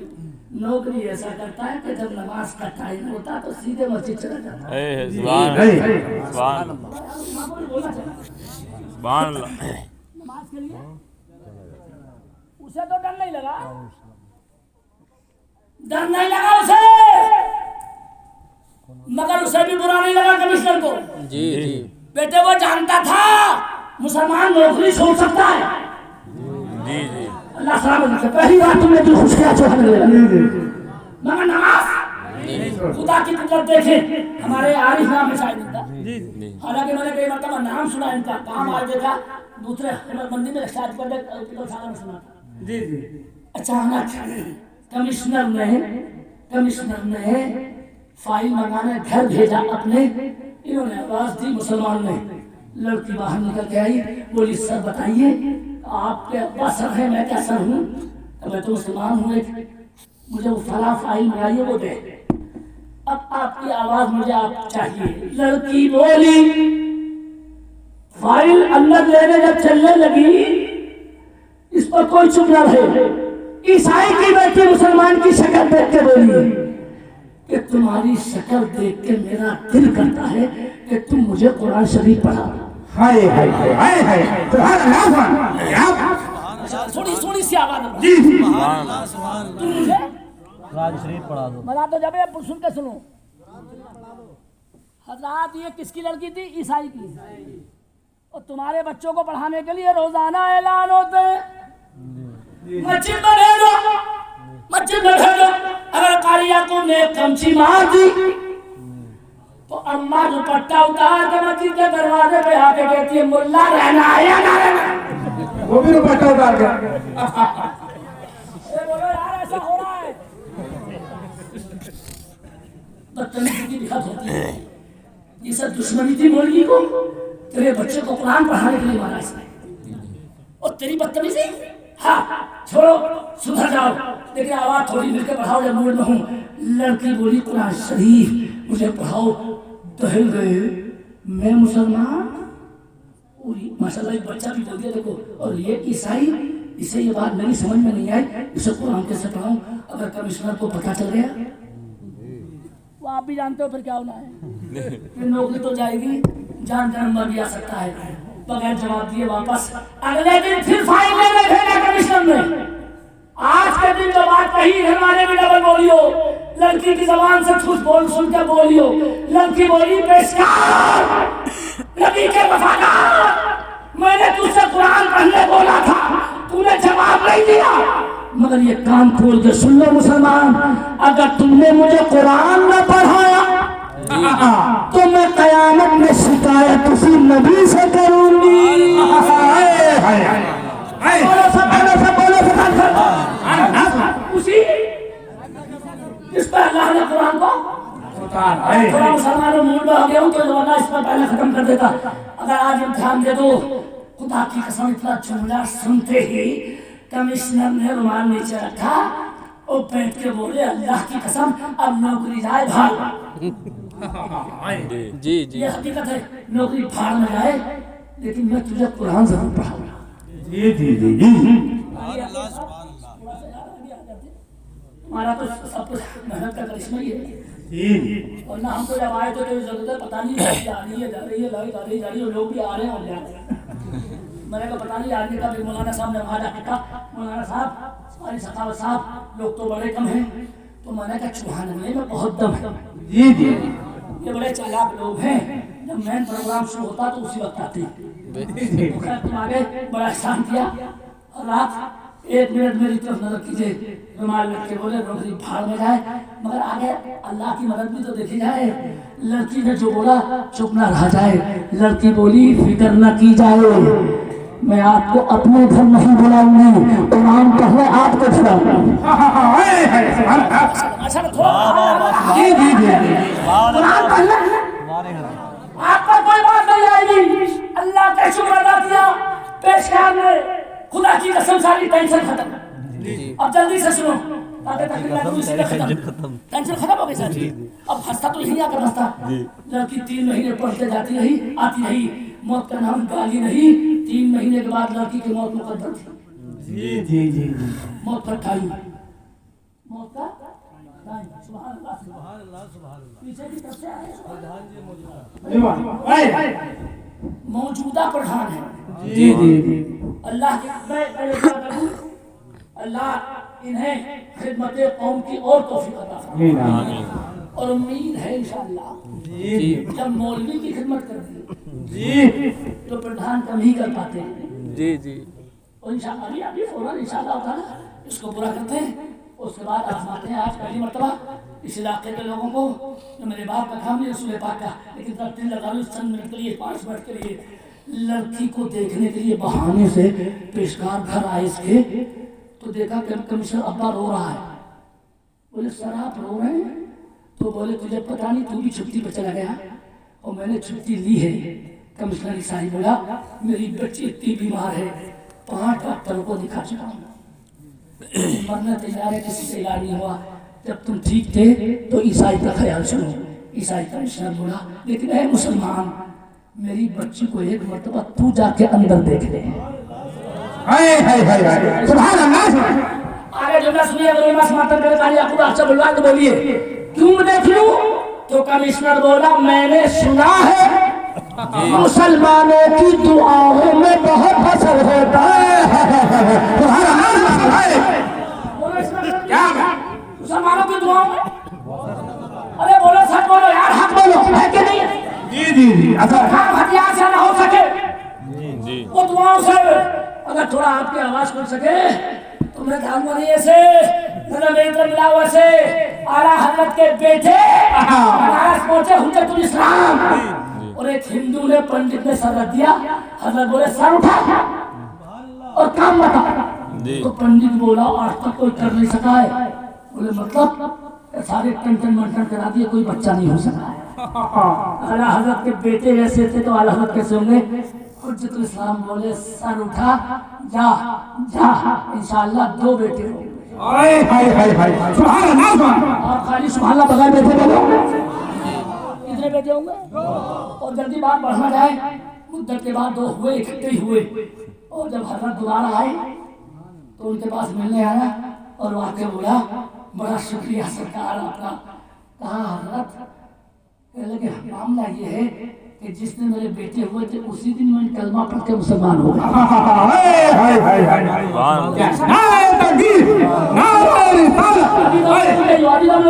A: नौकरी ऐसा करता है कि जब नमाज का टाइम होता तो सीधे मस्जिद चला जाता है। नमाज के लिए उसे तो डर नहीं लगा, डर नहीं लगा उसे, मगर उसे भी बुरा नहीं लगा कमिश्नर को। जी जी बेटे, वो जानता था मुसलमान नौकरी छोड़ सकता है। जी जी अल्लाह सलामत रखे। पहली बार तुमने दिल खुश किया मगर नमाज खुदा की कुदरत देखे। हमारे आरिफ नाम है शायद इनका, हालांकि मैंने कई मरतबा नाम सुना इनका, काम आज देखा दूसरे मंदिर में शादी कर में सुना था। जी जी अचानक कमिश्नर ने फाइल मंगाने घर भेजा अपने। इन्होंने आवाज दी, मुसलमान ने। लड़की बाहर निकल के आई, बोली सर बताइए आपके अब्बा सर है, मैं क्या सर हूँ? मैं तो मुसलमान हूँ, मुझे वो फला फाइल मंगाइए, वो दे। अब आपकी आवाज मुझे आप चाहिए। लड़की बोली, फाइल अंदर लेने जब चलने लगी, इस पर कोई चुप न रहे, ईसाई की बेटी मुसलमान की शक्ल देख के बोली कि तुम्हारी शक्ल देख के मेरा दिल करता है कि तुम मुझे कुरान शरीफ पढ़ा।
C: हाय हाय हाय हाय हाय सुभान अल्लाह सुभान अल्लाह।
A: थोड़ी सी आवाज में।
C: जी जी
A: तुम मुझे
D: कुरान शरीफ पढ़ा दो।
A: बता तो जब सुन के सुनो। हजरात ये किसकी लड़की थी? ईसाई की। और तुम्हारे बच्चों को पढ़ाने के लिए रोजाना ऐलान होते हैं मस्जिद में भेजो, मस्जिद में भेजो। अगर कारिया को ने कमची मार दी तो अम्मा दुपट्टा उतार के मस्जिद के दरवाजे पे आके कहती है मुल्ला रहना है या ना रहना।
C: वो भी दुपट्टा उतार के
A: बोलो यार ऐसा हो रहा है। बदतमीजी की दिक्कत होती है। ये सब दुश्मनी थी मौलवी को, तेरे बच्चे को कुरान पढ़ाने के लिए मारा इसने। और तेरी बदतमीजी, हाँ छोड़ो सुधर जाओ, लेकिन आवाज थोड़ी मिलकर पढ़ाओ। जब मूड में हूँ लड़की बोली कुरान शरीफ मुझे पढ़ाओ, दहल गए मैं मुसलमान। माशाल्लाह एक बच्चा भी बोल दिया देखो। और ये ईसाई, इसे ये बात मेरी समझ में नहीं आई, इसे कुरान कैसे पढ़ाऊं? अगर कमिश्नर को पता चल गया वो आप भी जानते हो फिर क्या होना है। फिर नौकरी तो जाएगी, जान मर भी आ सकता है। बगैर जवाब दिए वापस अगले दिन फिर फाइल में भेजा कमिश्नर ने। आज के दिन जो बात कही घर वाले भी डबल बोलियो, लड़की की जबान से झूठ बोल सुन के बोलियो। लड़की बोली पेशकार नबी के वफादार, मैंने तुझसे कुरान पढ़ने बोला था, तूने जवाब नहीं दिया। मगर ये कान खोल के सुन लो मुसलमान, अगर तुमने मुझे कुरान न पढ़ाया तो मैं कयामत में शिकायत उसी नबी से करूंगी। उसी इस पर अल्लाह ने कुरान को थोड़ा मुसलमानों मूड में हो गया हूँ तो जमाना इस पर पहले खत्म कर देता। अगर आज इम्तिहान दे दो, खुदा की कसम इतना जुमला सुनते ही कमिश्नर ने रुमाल नीचे रखा और बैठ के बोले अल्लाह की कसम अब नौकरी जाए भाग।
B: जी जी
A: ये हकीकत है, नौकरी भाड़ में जाए लेकिन मैं तुझे कुरान जरूर पढ़ाऊंगा।
C: जी जी जी जी
A: हमारा तो सब कुछ मेहनत का करिश्मा ही है।
C: जी
A: और ना हमको जब आए तो कोई जरूरत है पता नहीं लाइट आ रही है जा रही है, लाइट आ रही है जा रही है, लोग भी आ रहे हैं और जा रहे हैं। मैंने कहा पता नहीं आदमी का भी मौलाना साहब ने वहां जाके कहा मौलाना साहब सारी सखावत साहब लोग तो बड़े कम हैं। तो मैंने कहा चुहाने में बहुत दम है।
C: जी जी
A: ये बड़े चालाक लोग हैं, जब मेन प्रोग्राम शुरू होता तो उसी वक्त आते हैं। तुम आगे बड़ा एहसान किया। और रात 1 मिनट मेरी तरफ नजर कीजिए, रुमाल रख के बोले नौकरी भाड़ में जाए मगर आगे अल्लाह की मदद भी तो देखी जाए। लड़की ने जो बोला चुप ना रहा जाए। लड़की बोली फिक्र न की जाए, मैं आपको अपने घर नहीं बुलाऊंगी, कुरान पढ़ने आपको बुलाऊंगी। अच्छा
C: जी जी जी
A: कुरान पढ़ना
D: हमारे घर
A: आप पर कोई बात नहीं आएगी। अल्लाह का शुक्र अदा किया, पेशकार ने खुदा की कसम सारी टेंशन खत्म। अब जल्दी से सुनो टेंशन खत्म हो गई सारी। अब हंसता तो यही आकर हंसता। लड़की 3 महीने पढ़ते जाती रही, आती रही, मौत का नाम गाली नहीं। 3 महीने के बाद लड़की की मौत मुकद्दर थी।
C: जी जी जी
A: मौत का टाइम, मौत का टाइम। सुभान अल्लाह सुभान अल्लाह सुभान अल्लाह। पीछे की तरफ से आए मौजूदा प्रधान है।
C: जी जी
A: अल्लाह अल्लाह इन्हें खिदमत कौम की और तौफीक अता फरमाए। और उम्मीद है इंशाअल्लाह जब मौलवी की खिदमत कर दी तो प्रधान कम ही कर पाते हैं।
B: जी जी
A: और इंशाअल्लाह अभी फौरन इंशाअल्लाह ताला इसको पूरा करते हैं। उसके बाद आजमाते हैं। आज पहली मरतबा इस इलाके के लोगों को जो मेरे बाप का काम नहीं रसूल पाक का, लेकिन तब दिल लगा लो 100 मिनट के लिए 5 मिनट के लिए लड़की को देखने के लिए बहाने से पेशकार घर आए इसके। तो देखा कमिश्नर अब्बा रो रहा है। बोले सर आप रो रहे हैं? तो बोले तुझे पता नहीं तू भी छुट्टी पर चला गया? और मैंने छुट्टी ली है। कमिश्नर ईसाई बोला मेरी बच्ची इतनी बीमार है 5 डॉक्टरों को दिखा चुका हूँ, मरना तैयार है, किसी से इलाज नहीं हुआ। जब तुम ठीक थे तो ईसाई का ख्याल सुनो। ईसाई कमिश्नर बोला लेकिन ऐ मुसलमान मेरी बच्ची को एक मरतबा तू जाके अंदर देख ले।
C: हाय हाय हाय हाय सुभान अल्लाह।
A: अरे आगे जुमला सुनिए। अगर इमाम समाप्त करे काली आपको अच्छा बुलवा तो बोलिए क्यों देख लूं? तो कमिश्नर बोला मैंने सुना है मुसलमानों की दुआओं में बहुत असर होता है।
C: तुम्हारा नाम है क्या?
A: मुसलमानों की दुआओं में? अरे बोलो सच बोलो यार, हक बोलो, है कि नहीं?
C: जी अच्छा
A: काम हथियार से ना हो सके,
B: जी
A: वो दुआओं से अगर थोड़ा आपकी आवाज खुल सके तो मैं कहूँगा ऐसे वैसे आला हजरत के बेटे बनारस पहुंचे हुज्जतुल इस्लाम और एक हिंदू ने पंडित ने सर रख दिया। हजरत बोले सर उठा और काम बता। तो पंडित बोला आज तक कोई कर नहीं सका है। बोले मतलब सारे टन मंटन करा दिए, कोई बच्चा नहीं हो सका है। आला हजरत के बेटे ऐसे थे तो आला हजरत कैसे होंगे? हुज्जतुल इस्लाम बोले सर उठा, जा जा इंशाअल्लाह 2 बेटे होंगे।
C: हाय हाय हाय हाय सुभान अल्लाह।
A: आप खाली सुभान अल्लाह बगैर बेटे बोलो, कितने बेटे होंगे? और जल्दी बात बढ़ना जाए, मुद्दत के बाद 2 हुए, इकट्ठे हुए। और जब हजरत दोबारा आए तो उनके पास मिलने आया और वाकई बोला बड़ा शुक्रिया सरकार आपका। कहा हजरत लगे मामला ये है कि जिस दिन मेरे बेटे हुए थे उसी दिन मैंने कलमा पढ़ के मुसलमान हो गया।
C: हाय हाय हाय हाय नारे तकबीर नारे रिसालत।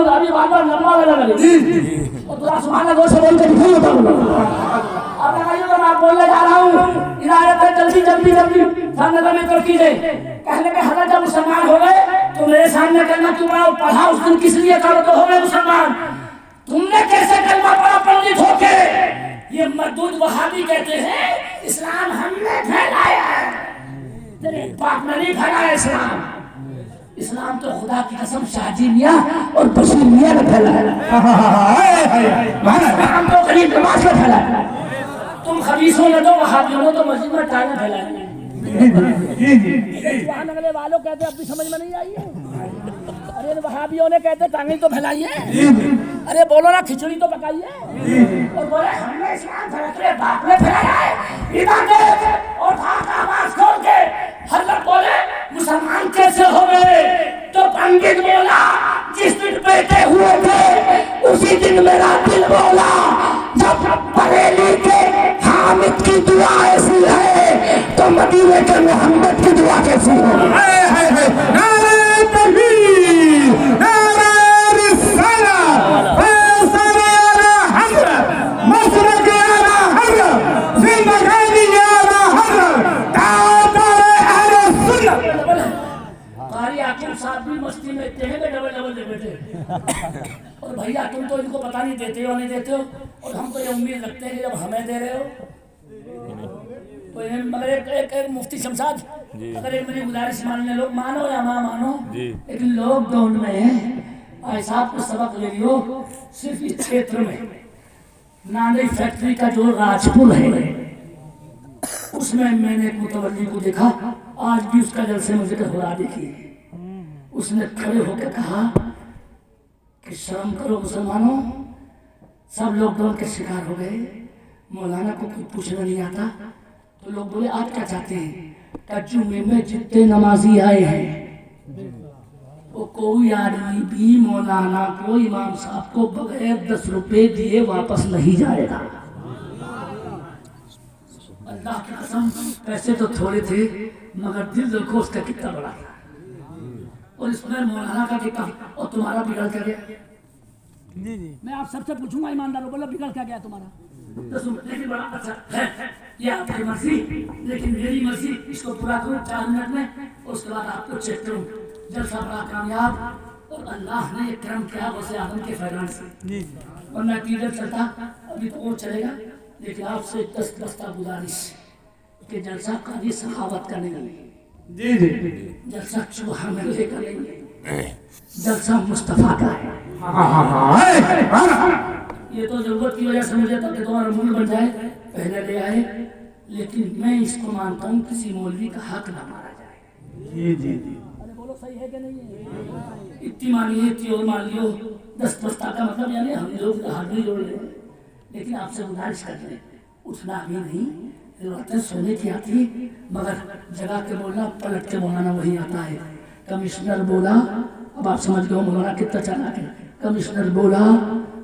A: अभी बार लंबा लगे और थोड़ा सुभान अल्लाह से बोल के दिखाइए तो अब लगाइए तो मैं बोलने जा रहा हूँ। इनायत है जल्दी जल्दी जल्दी सामने का मित्र कीजिए। कहने के हजरत जब मुसलमान हो गए तो मेरे सामने कहना क्यों पढ़ा उस दिन किस लिए करो तो हो गए मुसलमान। तुमने कैसे कलमा पढ़ा पंडित होके? ये मरदूद वहाबी कहते हैं इस्लाम हमने फैलाया है, तेरे बाप ने नहीं फैलाया इस्लाम। इस्लाम तो खुदा की कसम शाहजी मियां और बशीर मियां ने फैलाया। इस्लाम तो गरीब नवाज ने फैलाया। तुम खबीसों ने तो वहाबियों ने तो मस्जिद में टाइलें फैलाई। वहां अगले वालों कहते अब भी समझ में नहीं आई है। अरे वहाबियों ने कहते टांगे तो फैलाइए, अरे बोलो ना खिचड़ी तो पकाइए। और बोले हमने इस्लाम तेरे बाप ने फैलाया है। इधर देख और आवाज खोल के हजरत बोले मुसलमान कैसे हो गए? तो पंडित बोला जिस दिन बेटे हुए थे उसी दिन मेरा दिल बोला जब बरेली के हामिद की दुआ ऐसी है तो मदीने के मोहम्मद की दुआ कैसी है?
C: नारे तकबीर नारे रिसालत फैसल आला हजरत मसरक आला हजरत जिंदगानी आला हजरत तातर अहले सुन्नत।
A: कारी आकिब साहब भी मस्ती में इतने हैं डबल दे बैठे। और भैया तुम तो इनको पता नहीं देते हो नहीं देते हो और हम तो ये उम्मीद रखते हैं कि जब हमें दे रहे हो तो इन्हें मगर एक मुफ्ती शमशाद अगर एक मेरी गुजारिश मानने लोग मानो या ना मानो लेकिन लॉकडाउन में भाई साहब को सबक ले लियो। सिर्फ इस क्षेत्र में नांदई फैक्ट्री का जो राजपुर है उसमें मैंने एक मुतवल्ली को देखा, आज भी उसका जलसे में जिक्र हो रहा। देखिए उसने खड़े होकर कहा कि शर्म करो मुसलमानों, सब लॉकडाउन के शिकार हो गए, मौलाना को कुछ पूछना नहीं आता। तो लोग बोले आप क्या चाहते हैं? जुम्मे में जितने नमाजी आए हैं वो कोई आदमी भी मौलाना को इमाम साहब को बगैर 10 रुपए दिए वापस नहीं जाएगा। अल्लाह की कसम पैसे तो थोड़े थे मगर दिल देखो उसका कितना बड़ा था। और इसमें मौलाना का कितना और तुम्हारा बिगड़ क्या गया? जी मैं आप सबसे पूछूंगा ईमानदारों बोला बिगड़ क्या गया तुम्हारा? तो लेकिन बड़ा अच्छा है ये आपकी मर्जी, लेकिन मेरी मर्जी इसको पूरा करूँ 4 मिनट में और उसके बाद आपको चेक करूँ। जलसा बड़ा कामयाब और अल्लाह ने एक करम किया वैसे आदम के फैजान से और मैं टीजर चलता अभी तो वो चलेगा। लेकिन आपसे 10 दस्ता गुजारिश कि जलसा काजी सखावत का नहीं जी जलसा चूहा मिलने का नहीं, जलसा मुस्तफा का है। ये तो जरूरत की वजह से मुझे तब कि तुम्हारा मूल बन जाए पहले ले आए, लेकिन मैं इसको मानता हूँ किसी मौलवी का हक ना मारा जाए। जी अरे बोलो सही है कि नहीं है? इतनी मानिए इतनी और मान लियो 10 दस्ता का मतलब यानी हम लोग हाथ नहीं जोड़ रहे, लेकिन आपसे गुजारिश कर रहे उठना भी नहीं, जरूरतें सोने की आती मगर जगह के बोलना पलट के बोलाना वही आता है। कमिश्नर बोला, अब आप समझ गए मौलाना कितना चालाक है। कमिश्नर बोला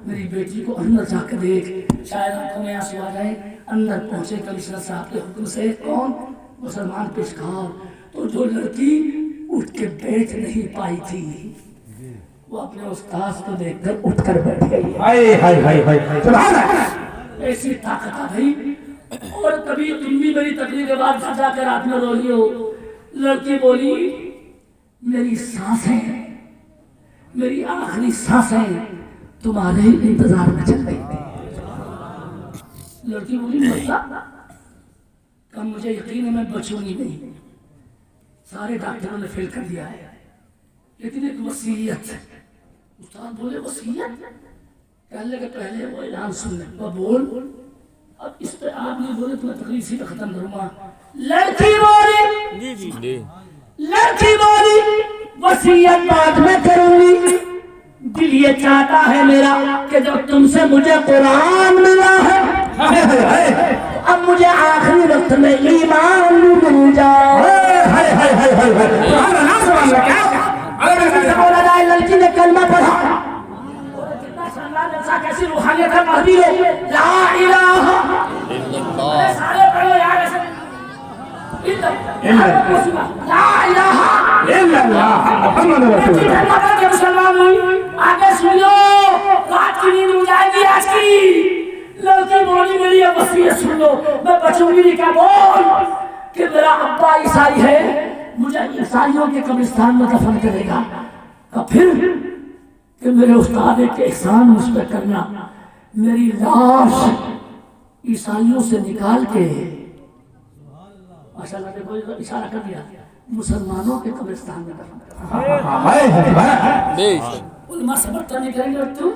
A: मेरी बेटी को अंदर जाकर देख, शायद आंखों में आंसू आ जाए। अंदर पहुंचे कमिश्नर साहब के हुक्म से, कौन? मुसलमान पेशकार। तो जो लड़की उठ के बैठ नहीं पाई थी वो अपने उस्ताद को देखकर उठकर बैठ गई।
C: हाय हाय हाय हाय सुभान अल्लाह।
A: ऐसी ताकत आ गई। और कभी तुम भी मेरी तकलीफ के बाद घर जाकर रात में रो रही हो। लड़की बोली मेरी सांसें, मेरी आखिरी सांसें तुम्हारे ही इंतजार में चल रही थी। लड़की बोली मतलब? कब मुझे यकीन है मैं बचूंगी नहीं, सारे डॉक्टरों ने फेल कर दिया है, लेकिन एक वसीयत। उस्ताद बोले वसीयत? कहने के पहले वो ऐलान सुन ले। वो बोल। अब इस पे आप नहीं बोले तो मैं तकलीफ से खत्म करूंगा। लड़की बोली, लड़की बोली वसीयत बाद में करूंगी। दिल ये चाहता है मेरा कि जब तुमसे मुझे कुरान मिला है, अब मुझे आखिरी वक्त में ईमान मिल जाए। लड़की ने कलमा पढ़ा। कितना शानदार ऐसा, कैसी रूहानियत है महदी लो। ला इलाहा इल्लल्लाह। सारे पढ़ो यार ऐसे। ला इलाहा
C: इल्लल्लाह मुहम्मद रसूलुल्लाह।
A: मुसलमान हुई। आगे सुनो, रात की नींद हो जाएगी आज की। लड़की बोली मेरी अब वसीयत सुन लो, मैं बचूंगी नहीं। क्या बोल? कि मेरा अब्बा ईसाई है, मुझे ईसाइयों के कब्रिस्तान में दफन करेगा। और फिर कि मेरे उस्ताद के एहसान मुझ पर करना, मेरी लाश ईसाइयों से निकाल के, माशाल्लाह देखो इशारा कर दिया, मुसलमानों के कब्रिस्तान में दफन करेगा। उलमा सबक तो नहीं करेंगे और तुम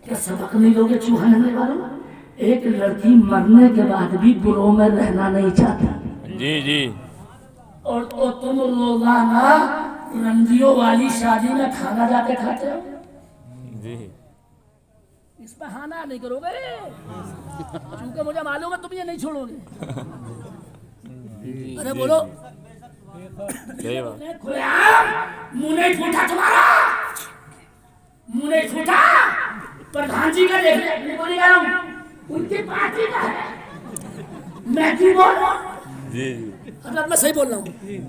A: क्या सबक नहीं लोगे चूहा रहने वालों? एक लड़की मरने के बाद भी गुरों में रहना नहीं चाहती।
B: जी जी।
A: और तो तुम रोजाना रंजियों वाली शादी में खाना जाके खाते हो।
B: जी।
A: इस पर हाना नहीं करोगे क्योंकि मुझे मालूम है तुम ये नहीं छोड़ोगे। अरे बोलो। मुंह नहीं फूटा तुम्हारा, मुंह नहीं फूटा। प्रधान जी का देख ले, बोली जा रहा हूँ उनकी पार्टी का है, मैं क्यों बोल रहा हूँ?
B: जी
A: मतलब मैं सही बोल रहा हूँ।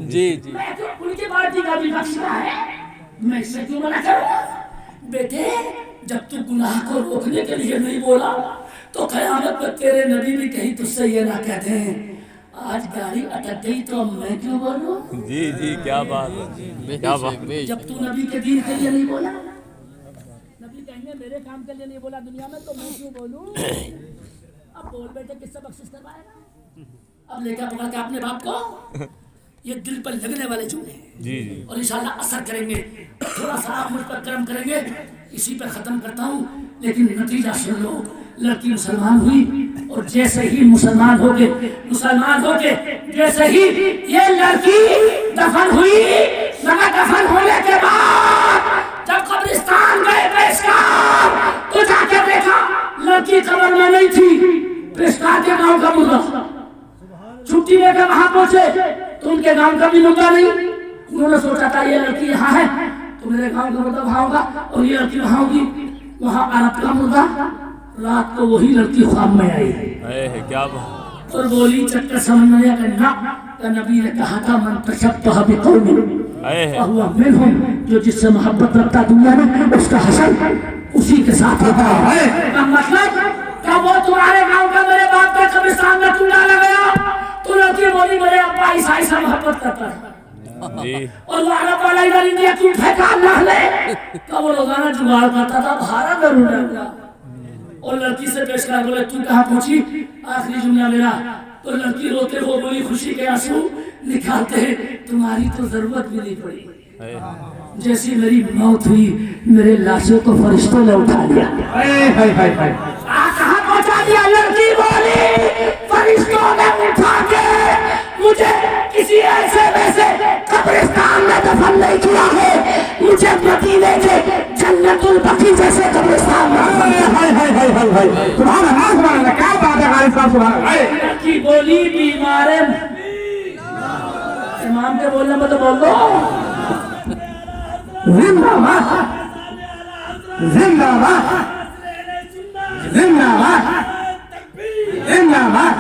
B: जी जी।
A: मैं क्यों उनकी पार्टी का विपक्ष का है, मैं इससे क्यों मना करूँगा? बेटे जब तू गुनाह को रोकने के लिए नहीं बोला तो कयामत में तेरे नबी भी कहीं तुझसे ये ना कहते हैं आज गाड़ी अटक गई तो मैं क्यों बोलूं?
B: जी जी क्या बात है, क्या बात।
A: जब तू नबी के दीन के लिए नहीं बोला, नबी कहेंगे मेरे काम के लिए नहीं बोला दुनिया में तो मैं क्यों बोलूं? अब बोल बेटे किससे बख्शिश करवाएगा? अब लेकर पकड़ के अपने बाप को, ये दिल पर लगने वाले जुमले
B: जी जी।
A: और इंशाल्लाह असर करेंगे। थोड़ा सा आप मुझ पर कर्म करेंगे, इसी पर खत्म करता हूँ, लेकिन नतीजा सुन लो। लड़की मुसलमान हुई और जैसे ही मुसलमान हो के जैसे ही ये लड़की दफन हुई, मगर दफन होने के बाद जब कब्रिस्तान गए पेशकार तो जाके देखा लड़की कब्र में नहीं थी, पेशकार के गांव का मुर्दा। छुट्टी लेकर वहां पहुंचे तो उनके गांव का भी मुर्दा नहीं। उन्होंने सोचा था ये लड़की यहाँ है तो मेरे गांव का मुर्दा वहां होगा और ये लड़की वहां होगी, वहां अरब का मुर्दा। रात को वही लड़की ख्वाब में आई
B: क्या बात।
A: और बोली चक्कर समझ में करना तो नबी ने कहा था मन तशब्बह बिकौमिन फहुवा मिनहुम, जो जिससे मोहब्बत रखता दुनिया में उसका हसन उसी के साथ होता है। का मतलब क्या वो तुम्हारे गांव का मेरे बाप का कब्रिस्तान में क्यों डाला गया? तो लड़की बोली मेरे अब्बा ईसाई से मोहब्बत करता है और वो अरब वाला इधर इंडिया क्यों फेंका अल्लाह ने? तो वो रोजाना जुगाड़ करता था भारत जरूर। और लड़की से पेशकार बोले तू कहाँ पहुंची? आखिरी जुमला मेरा। तो लड़की रोते हो बोली खुशी के आंसू निकालते हैं तुम्हारी तो जरूरत भी नहीं पड़ी। जैसी मेरी मौत हुई मेरे लाशों को फरिश्तों ने उठा लिया। कहाँ पहुंचा दिया? लड़की बोली फरिश्तों ने उठा के मुझे किसी ऐसे वैसे कब्रिस्तान में दफन नहीं किया है, मुझे मदीने के जन्नतुल बकी जैसे कब्रिस्तान में
C: क्या बात है खालिद साहब, सुभान अल्लाह।
A: लड़की बोली बीमार इमाम के बोलने में तो बोल दो।
C: जिंदाबाद जिंदाबाद जिंदाबाद जिंदाबाद।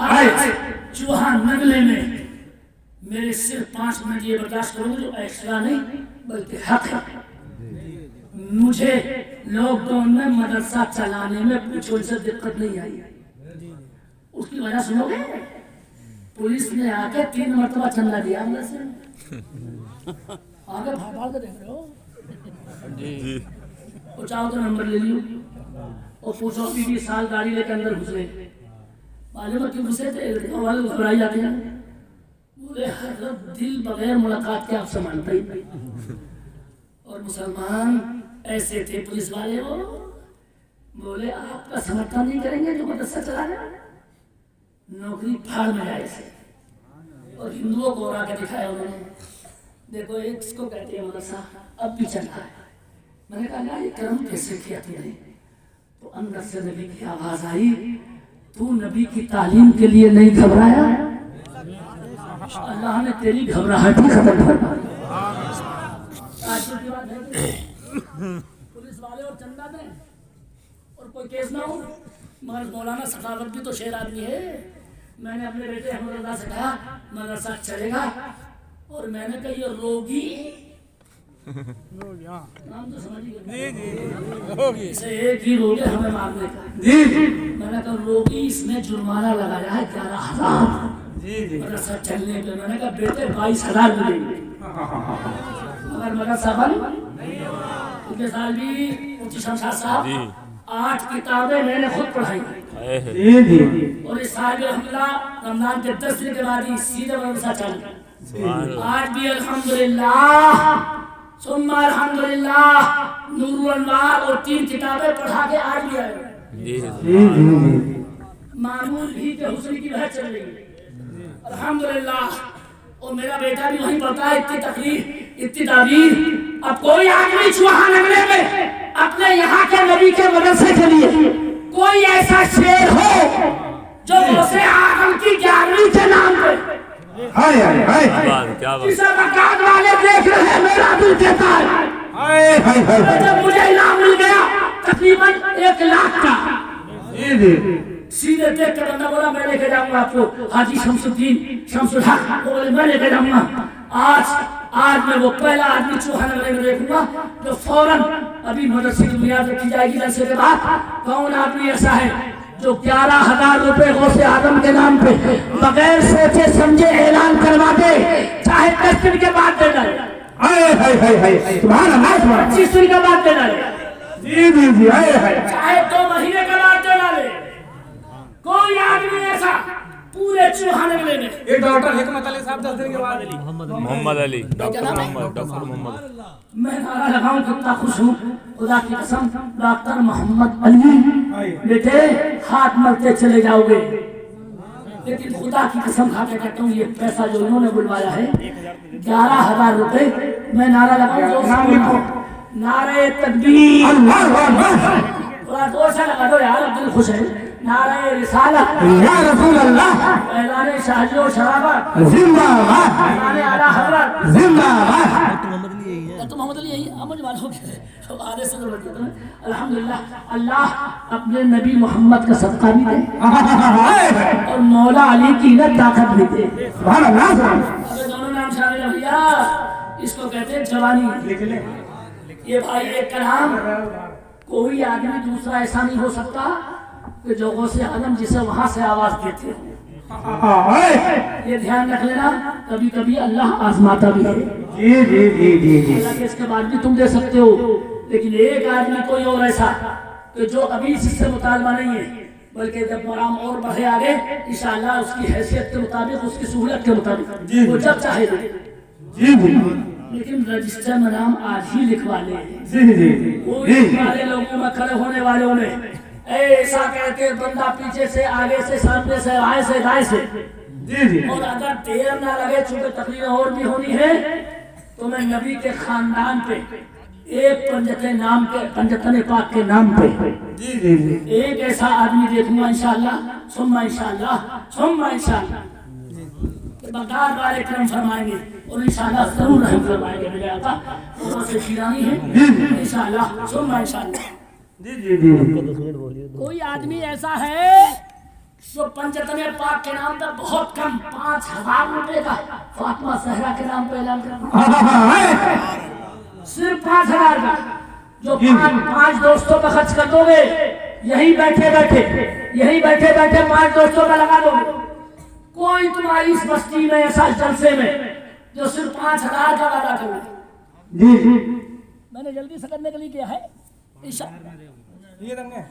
A: आज चूहा नगले में मेरे सिर्फ 5 मिनट ये बर्दाश्त करूंगी जो एक्स्ट्रा नहीं बल्कि हक है। मुझे लॉकडाउन में मदरसा चलाने में कुछ उनसे दिक्कत नहीं आई। उसकी वजह सुनोगे, पुलिस ने आके 3 मरतबा चंदा दिया अंदर से। आगे भाग के देख रहे हो और चाहो तो नंबर ले लियो और पूछो 20 साल गाड़ी लेकर अंदर घुसे, मालूम है क्यों घुसे थे? वाले घबराई जाते हैं, बोले हजरत दिल बगैर मुलाकात के आपसे मानता ही नहीं। और मुसलमान ऐसे थे पुलिस वाले, वो बोले आपका समर्थन नहीं करेंगे जो मदरसा चला रहे, नौकरी फाड़ में जाए से। और हिंदुओं को और आके दिखाया उन्होंने, देखो एक इसको कहते हैं मदरसा अब भी चल रहा है। मैंने कहा ये कर्म कैसे किया तुमने? तो अंदर से नबी की आवाज आई, तू नबी की तालीम के लिए नहीं घबराया, अल्लाह ने तेरी घबराहट ही खत्म कर दी। पुलिस वाले और चंदा दें और कोई केस ना हो, मगर मौलाना सखावत भी तो शेर आदमी है। मैंने अपने बेटे अहमद से कहा मदरसा चलेगा, और मैंने कहा ये रोगी नाम तो समझिए, इसे एक ही रोगे हमें मारने का। मैंने कहा रोगी, इसमें जुर्माना लगाया है 11,000 मदरसा चलने पे। मैंने कहा बेटे 22,000 मिलेंगे, मगर मदरसा बंद। उनके साल भी मुफ्ती शमशाद साहब 8 किताबें मैंने खुद पढ़ाई, और इस साल अल्हम्दुलिल्लाह रमजान के 10 दिन के बाद ही सीधे मदरसा चालू। आज भी अल्हम्दुलिल्लाह सुम्मा अल्हम्दुलिल्लाह नूरुल अनवार और 3 किताबें पढ़ा के आज भी आए। मामूल भी के हुस्न की बहस चल रही है अल्हम्दुलिल्लाह, और मेरा बेटा भी वहीं पढ़ता है। इतनी तकलीफ इतनी ताबीर। अब कोई आदमी चूहा नगले में अपने यहाँ के नबी के मदरसे के लिए कोई ऐसा शेर हो जो उसे आदम की 11वीं के नाम पे जिसे मकान वाले देख रहे हैं, मेरा दिल कहता है जब मुझे इनाम मिल गया तकरीबन 1 लाख का, सीधे देख कर बंदा बोला मैं लेके जाऊंगा आपको हाजी शमसुल हक, बोले मैं लेके जाऊंगा। आज मैं वो पहला आदमी चूहा नगले में देखूंगा जो फौरन अभी मदरसे की बुनियाद रखी जाएगी जलसे के बाद। कौन आदमी ऐसा है जो 11,000 रुपए गौसे आदम के नाम पे बगैर सोचे समझे ऐलान करवा दे, चाहे 10 दिन के बाद दे डाले, 25 दिन के बाद दे डाले, चाहे 2 महीने के बाद दे डाले। कोई आदमी ऐसा पूरे चूहा नगले में।
E: एक डॉक्टर हिकमत अली साहब 10 दिन के बाद
B: मोहम्मद अली, डॉक्टर मोहम्मद।
A: मैं नारा लगाऊं कितना खुश हूँ, खुदा की कसम। डॉक्टर मोहम्मद अली बेटे हाथ मरते चले जाओगे, लेकिन खुदा की कसम खा के कहता हूँ ये पैसा जो उन्होंने बुलवाया है 11,000 रुपए, मैं नारा लगाऊं, नारे तकबीर, थोड़ा जोर से लगा दो यार, दिल खुश है। नारे रिसालत या रसूल अल्लाह, ऐलान शाहजी और शराबत जिंदाबाद, नारे आला हजरत जिंदाबाद। तो मोहम्मद अली यही अमर वालों के आधे से अल्हम्दुलिल्लाह। अल्लाह अपने नबी मोहम्मद का सदका भी दे और मौला अली की न ताकत भी दे। दोनों नाम शामिल है भैया, इसको कहते हैं जवानी। ये भाई एक कलाम, कोई आदमी दूसरा ऐसा नहीं हो सकता कि जो गौसे आदम जिसे वहां से आवाज देते हो। ये ध्यान रख लेना, कभी कभी अल्लाह आजमाता भी है। इसके बाद भी तुम दे सकते हो, लेकिन एक आदमी कोई और ऐसा कि जो अभी इससे मुतालबा नहीं है, बल्कि जब मराम और बढ़े आगे इंशाअल्लाह उसकी हैसियत के मुताबिक, उसकी सहूलत के मुताबिक वो जब चाहे दे। लेकिन रजिस्टर में नाम आज ही लिखवा ले। वाले लोगों में खड़े होने वालों ने ऐसा करके बंदा पीछे से, आगे से, सामने से, आए से, दाएं से, और अगर देर ना लगे, चूंकि तकरीरें और भी होनी है, तो मैं नबी के खानदान पे एक पंजतन पाक के नाम पे एक ऐसा आदमी देखूंगा इंशाअल्लाह, सुम्मा इंशाअल्लाह, सुम्मा इंशाअल्लाह। बगदाद वाले करम फरमाएंगे और इंशाअल्लाह जरूर रहम फरमाएंगे। मेरे आका वो से खिलानी है इंशाअल्लाह। सुन इंशाअल्लाह। कोई आदमी ऐसा है जो पंचतने पाक के नाम पर बहुत कम 5,000 रुपए का फातिमा सहरा के नाम पर ऐलान कर, सिर्फ 5,000 का, जो पांच दोस्तों पर खर्च कर दोगे, यही बैठे बैठे 5 दोस्तों का लगा दोगे, कोई तुम्हारी इस बस्ती में ऐसा जलसे में जो सिर्फ 5,000 का वादा करे। जी मैंने जल्दी से करने के लिए किया है।
E: ये देंगे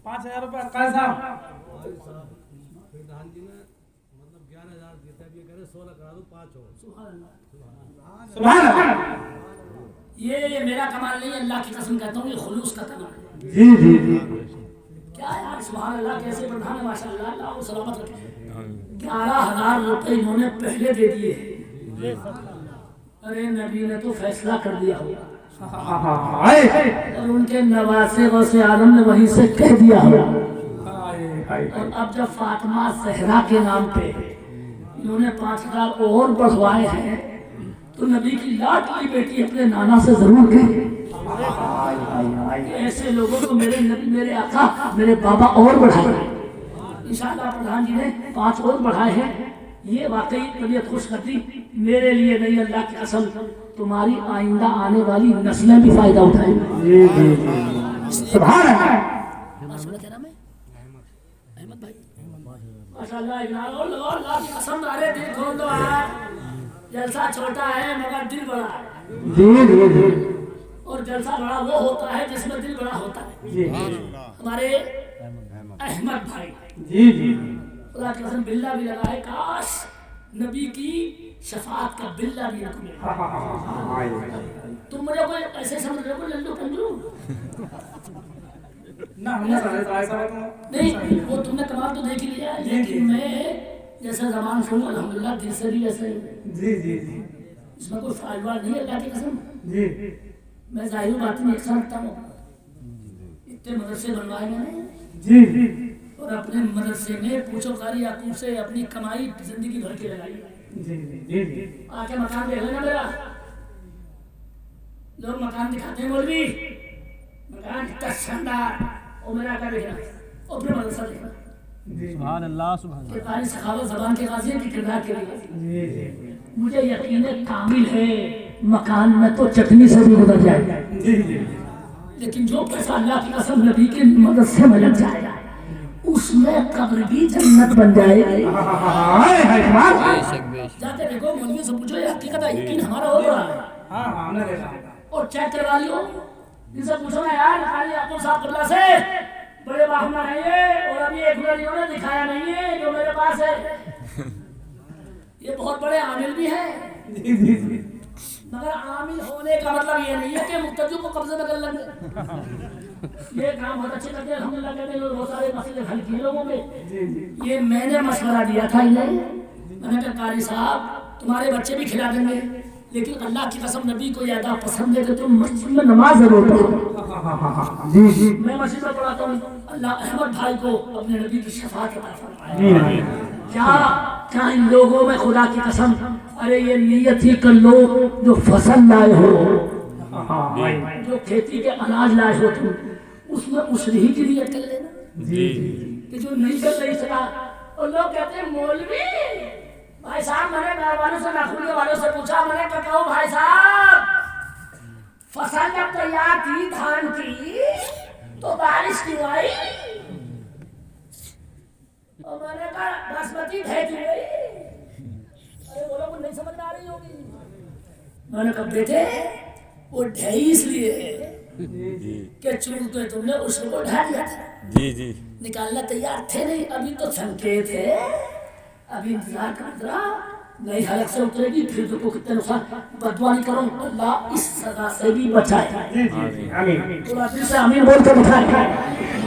E: 5,000 रुपए काजी साहब।
C: सुभान अल्लाह।
A: ये मेरा कमाल नहीं है, अल्लाह की कसम कहता हूँ, ये खुलूस का कमाल है।
C: जी जी जी
A: क्या यार सुभान अल्लाह, कैसे प्रधान है माशाअल्लाह, अल्लाह को सलामत रखे। 11,000 रुपए इन्होंने पहले दे दिए। अरे नबी ने तो फैसला कर दिया होगा और उनके नवासे वसे आलम ने वहीं से कह दिया होगा। और अब जब फातिमा सहरा के नाम पे इन्होंने 5,000 और बढ़वाए हैं तो नबी की लाडली बेटी अपने नाना से जरूर कहे। ऐसे लोगों को मेरे नबी, मेरे आका, मेरे बाबा और बढ़ाए। इंशाअल्लाह प्रधान जी ने 5 और बढ़ाए हैं। ये वाकई तबीयत खुश करती मेरे लिए नहीं, अल्लाह की कसम तुम्हारी आइंदा आने वाली नस्लें भी फायदा उठाएंगी।
C: सुभान अल्लाह।
A: क्या नाम है? अहमद भाई माशाअल्लाह। अल्लाह की कसम, अरे दिल खोल दो यार, जलसा छोटा है मगर दिल बड़ा है।
C: जी
A: और जलसा बड़ा वो होता है जिसमें दिल बड़ा होता है।
C: जी
A: हमारे अहमद भाई
C: जी
A: खुदा की कसम बिल्ला भी लगा है, काश नबी की शफाअत का बिल्ला भी रख ले। तुम मुझे कोई ऐसे समझ रहे हो लल्लू पंजू?
E: ना हमने ऐसा
A: नहीं, वो तुमने कमाल तो देख ही लिया, लेकिन मैं जैसा जबान सुनूं अल्हम्दुलिल्लाह दिल से भी ऐसे
C: जी जी
A: इसमें कोई फाइलवार नहीं है। अल्लाह की कसम
C: जी
A: मैं जाहिर बात नहीं एक समझता हूँ। इतने मदरसे बनवाए मैंने
C: जी जी
A: और अपने मदरसे में पूछो कारी याकूब से अपनी कमाई जिंदगी भर के लगाई।
C: जी जी जी
A: आके मकान देख लेना मेरा, लोग मकान दिखाते हैं मौलवी, मकान कितना शानदार, और मेरा क्या देखना और फिर मदरसा देखना।
D: सुभान अल्लाह सुभान
A: ये तारीख सखावत जबान के गाजी की किरदार के लिए
C: जी जी
A: मुझे यकीन कामिल है मकान में तो चटनी से भी गुजर जाएगा।
C: जी जी
A: लेकिन जो पैसा अल्लाह की कसम नबी की मदद से में लग जाएगा उसमें कब्र भी जन्नत बन जाएगी। जाके देखो मौलवी से पूछो, ये हकीकत है, यकीन हमारा हो रहा है।
E: हाँ हमने देखा।
A: और चेक करवा लियो, इनसे पूछो ना यार खाली याकूब साहब अल्लाह से बड़े बाहुना है ये, और अभी एक ने दिखाया नहीं है जो मेरे पास है। ये बहुत बड़े आमिल भी हैं, मगर आमिल होने का मतलब ये नहीं है कि मुक्तदियों को कब्जे में कर लेंगे। ये काम बहुत अच्छे करते हैं अल्हम्दुलिल्लाह, कहते हैं लोग बहुत सारे मसले हल किए लोगों के। ये मैंने मशवरा दिया था इन्हें, मैंने कहा कारी साहब तुम्हारे बच्चे भी खिला देंगे, लेकिन अल्लाह की कसम नबी को ज्यादा पसंद है कि तुम मस्जिद में नमाज जरूर पढ़ो।
C: जी जी
A: मैं मस्जिद में पढ़ाता हूँ, अल्लाह अहमद भाई को अपने नबी की शफाअत अता फरमाए। क्या क्या इन लोगों में खुदा की कसम, अरे ये नियत ही कर लो जो फसल लाए हो, जो खेती के अनाज लाए हो तुम, उसमें उसरी की नियत कर लेना।
B: जी
A: कि जो नहीं कर नहीं सका, और लोग कहते हैं मौलवी भाई साहब, मैंने घर वालों से नाखून के वालों से पूछा, मैंने कहा भाई साहब फसल जब तैयार थी धान की तो बारिश क्यों आई? और मैंने कहा बासमती भेज दी गई। अरे वो लोग नहीं समझ में आ रही होगी। मैंने कहा बेटे वो ढही इसलिए कि चूंकि तुमने उसको ढा दिया था,
B: जी जी
A: निकालना तैयार थे नहीं, अभी तो संकेत है, अभी इंतजार कर रहा नई हालत से उतरेगी, फिर देखो कितने नुकसान। बदुआ नहीं करो, अल्लाह इस सजा से भी बचाए। तो से अमीन बोल के बचाए।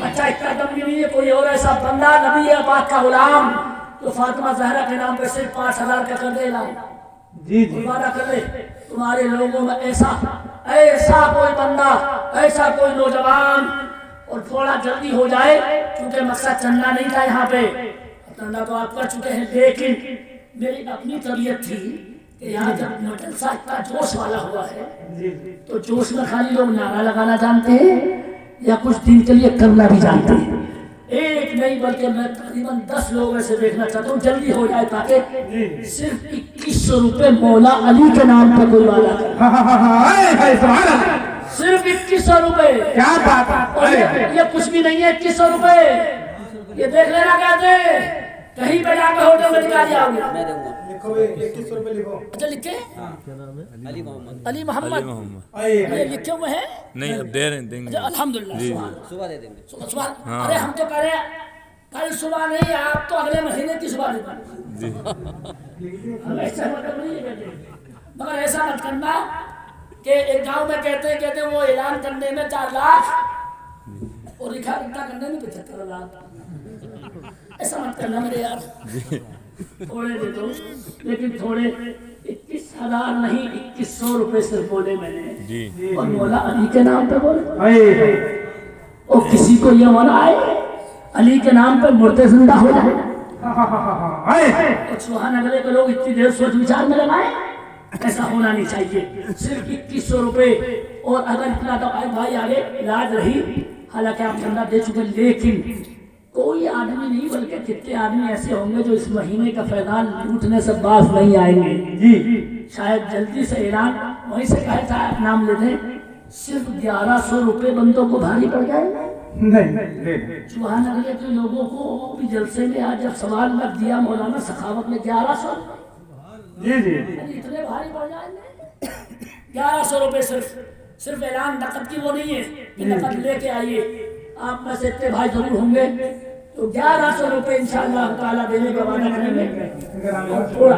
A: अच्छा इतना दम नहीं है, कोई और ऐसा बंदा नबी है पाक का गुलाम तो फातिमा ज़हरा के नाम पे सिर्फ 5,000 का कर देगा।
C: जी जी
A: वादा कर ले तुम्हारे लोगों में ऐसा ऐसा कोई बंदा, ऐसा कोई नौजवान, और थोड़ा जल्दी हो जाए क्योंकि मकसद चलना नहीं था यहाँ पे, चंदा तो आप कर चुके हैं, लेकिन मेरी अपनी तबीयत थी कि यहाँ जब मदरसा इतना जोश वाला हुआ है तो जोश में खाली लोग नारा लगाना जानते हैं या कुछ दिन के लिए करना भी जानते हैं। एक नहीं बल्कि मैं तकरीबन 10 लोग ऐसे देखना चाहता हूँ, जल्दी हो जाए ताकि सिर्फ 2100 रुपए मौला अली के नाम पे कोई वाला करे।
C: सुभान अल्लाह,
A: सिर्फ 2100 रुपए।
C: क्या बात है।
A: और ये कुछ भी नहीं है 2100 रुपए, ये देख लेना कहते कहीं पे जाकर होटल में निकाल जाओगे।
E: लिखो 2100 रुपए लिखो।
A: अच्छा लिखे अली मोहम्मद
E: आइए
A: ये लिखे हुए हैं।
B: नहीं अब दे रहे हैं, देंगे।
A: अच्छा, अल्हम्दुलिल्लाह
B: सुबह दे देंगे।
A: सुबह
B: हाँ।
A: अरे हम तो कह रहे हैं कल सुबह नहीं, आप तो अगले महीने की सुबह दे देंगे।
B: जी
A: हम ऐसा मतलब नहीं कहते, मगर ऐसा मत करना कि एक गांव में कहते हैं वो ऐलान करने में 4 लाख और लिखा करने में 75 लाख। ऐसा मत करना मेरे यार, थोड़े दे दो, लेकिन थोड़े 21,000 नहीं 2100 रुपए सिर्फ बोले मैंने
B: जी।
A: और मौला अली के नाम पे बोले।
C: हाय
A: और किसी को ये मौला आए अली के नाम पे मुर्दे जिंदा हो जाए
C: हाय
A: और सुहान अगले के लोग इतनी देर सोच विचार में लगाए, ऐसा होना नहीं चाहिए। सिर्फ 2100 रुपए और अगर इतना तो भाई आगे इलाज रही, हालांकि आप चंदा दे चुके, लेकिन कोई आदमी नहीं बल्कि कितने आदमी ऐसे होंगे जो इस महीने का फैजान लूटने से बाज नहीं आएंगे।
C: जी
A: शायद जल्दी से ऐलान वहीं से कहे था नाम ले दें। सिर्फ 1100 रुपए बंदों को भारी पड़ जाएगा।
C: नहीं
A: सुभान अगले के लोगों को भी जलसे में आज जब सवाल रख दिया मौलाना सखावत में 1100
C: जी जी
A: इतने भारी पड़ जाएंगे। 1100 रुपए सिर्फ ऐलान नकद की वो नहीं है कि नकद लेके आइए। आप में से इतने भाई जरूर होंगे तो 1100 रुपए इंशाअल्लाह ताला देने का वादा करेंगे। थोड़ा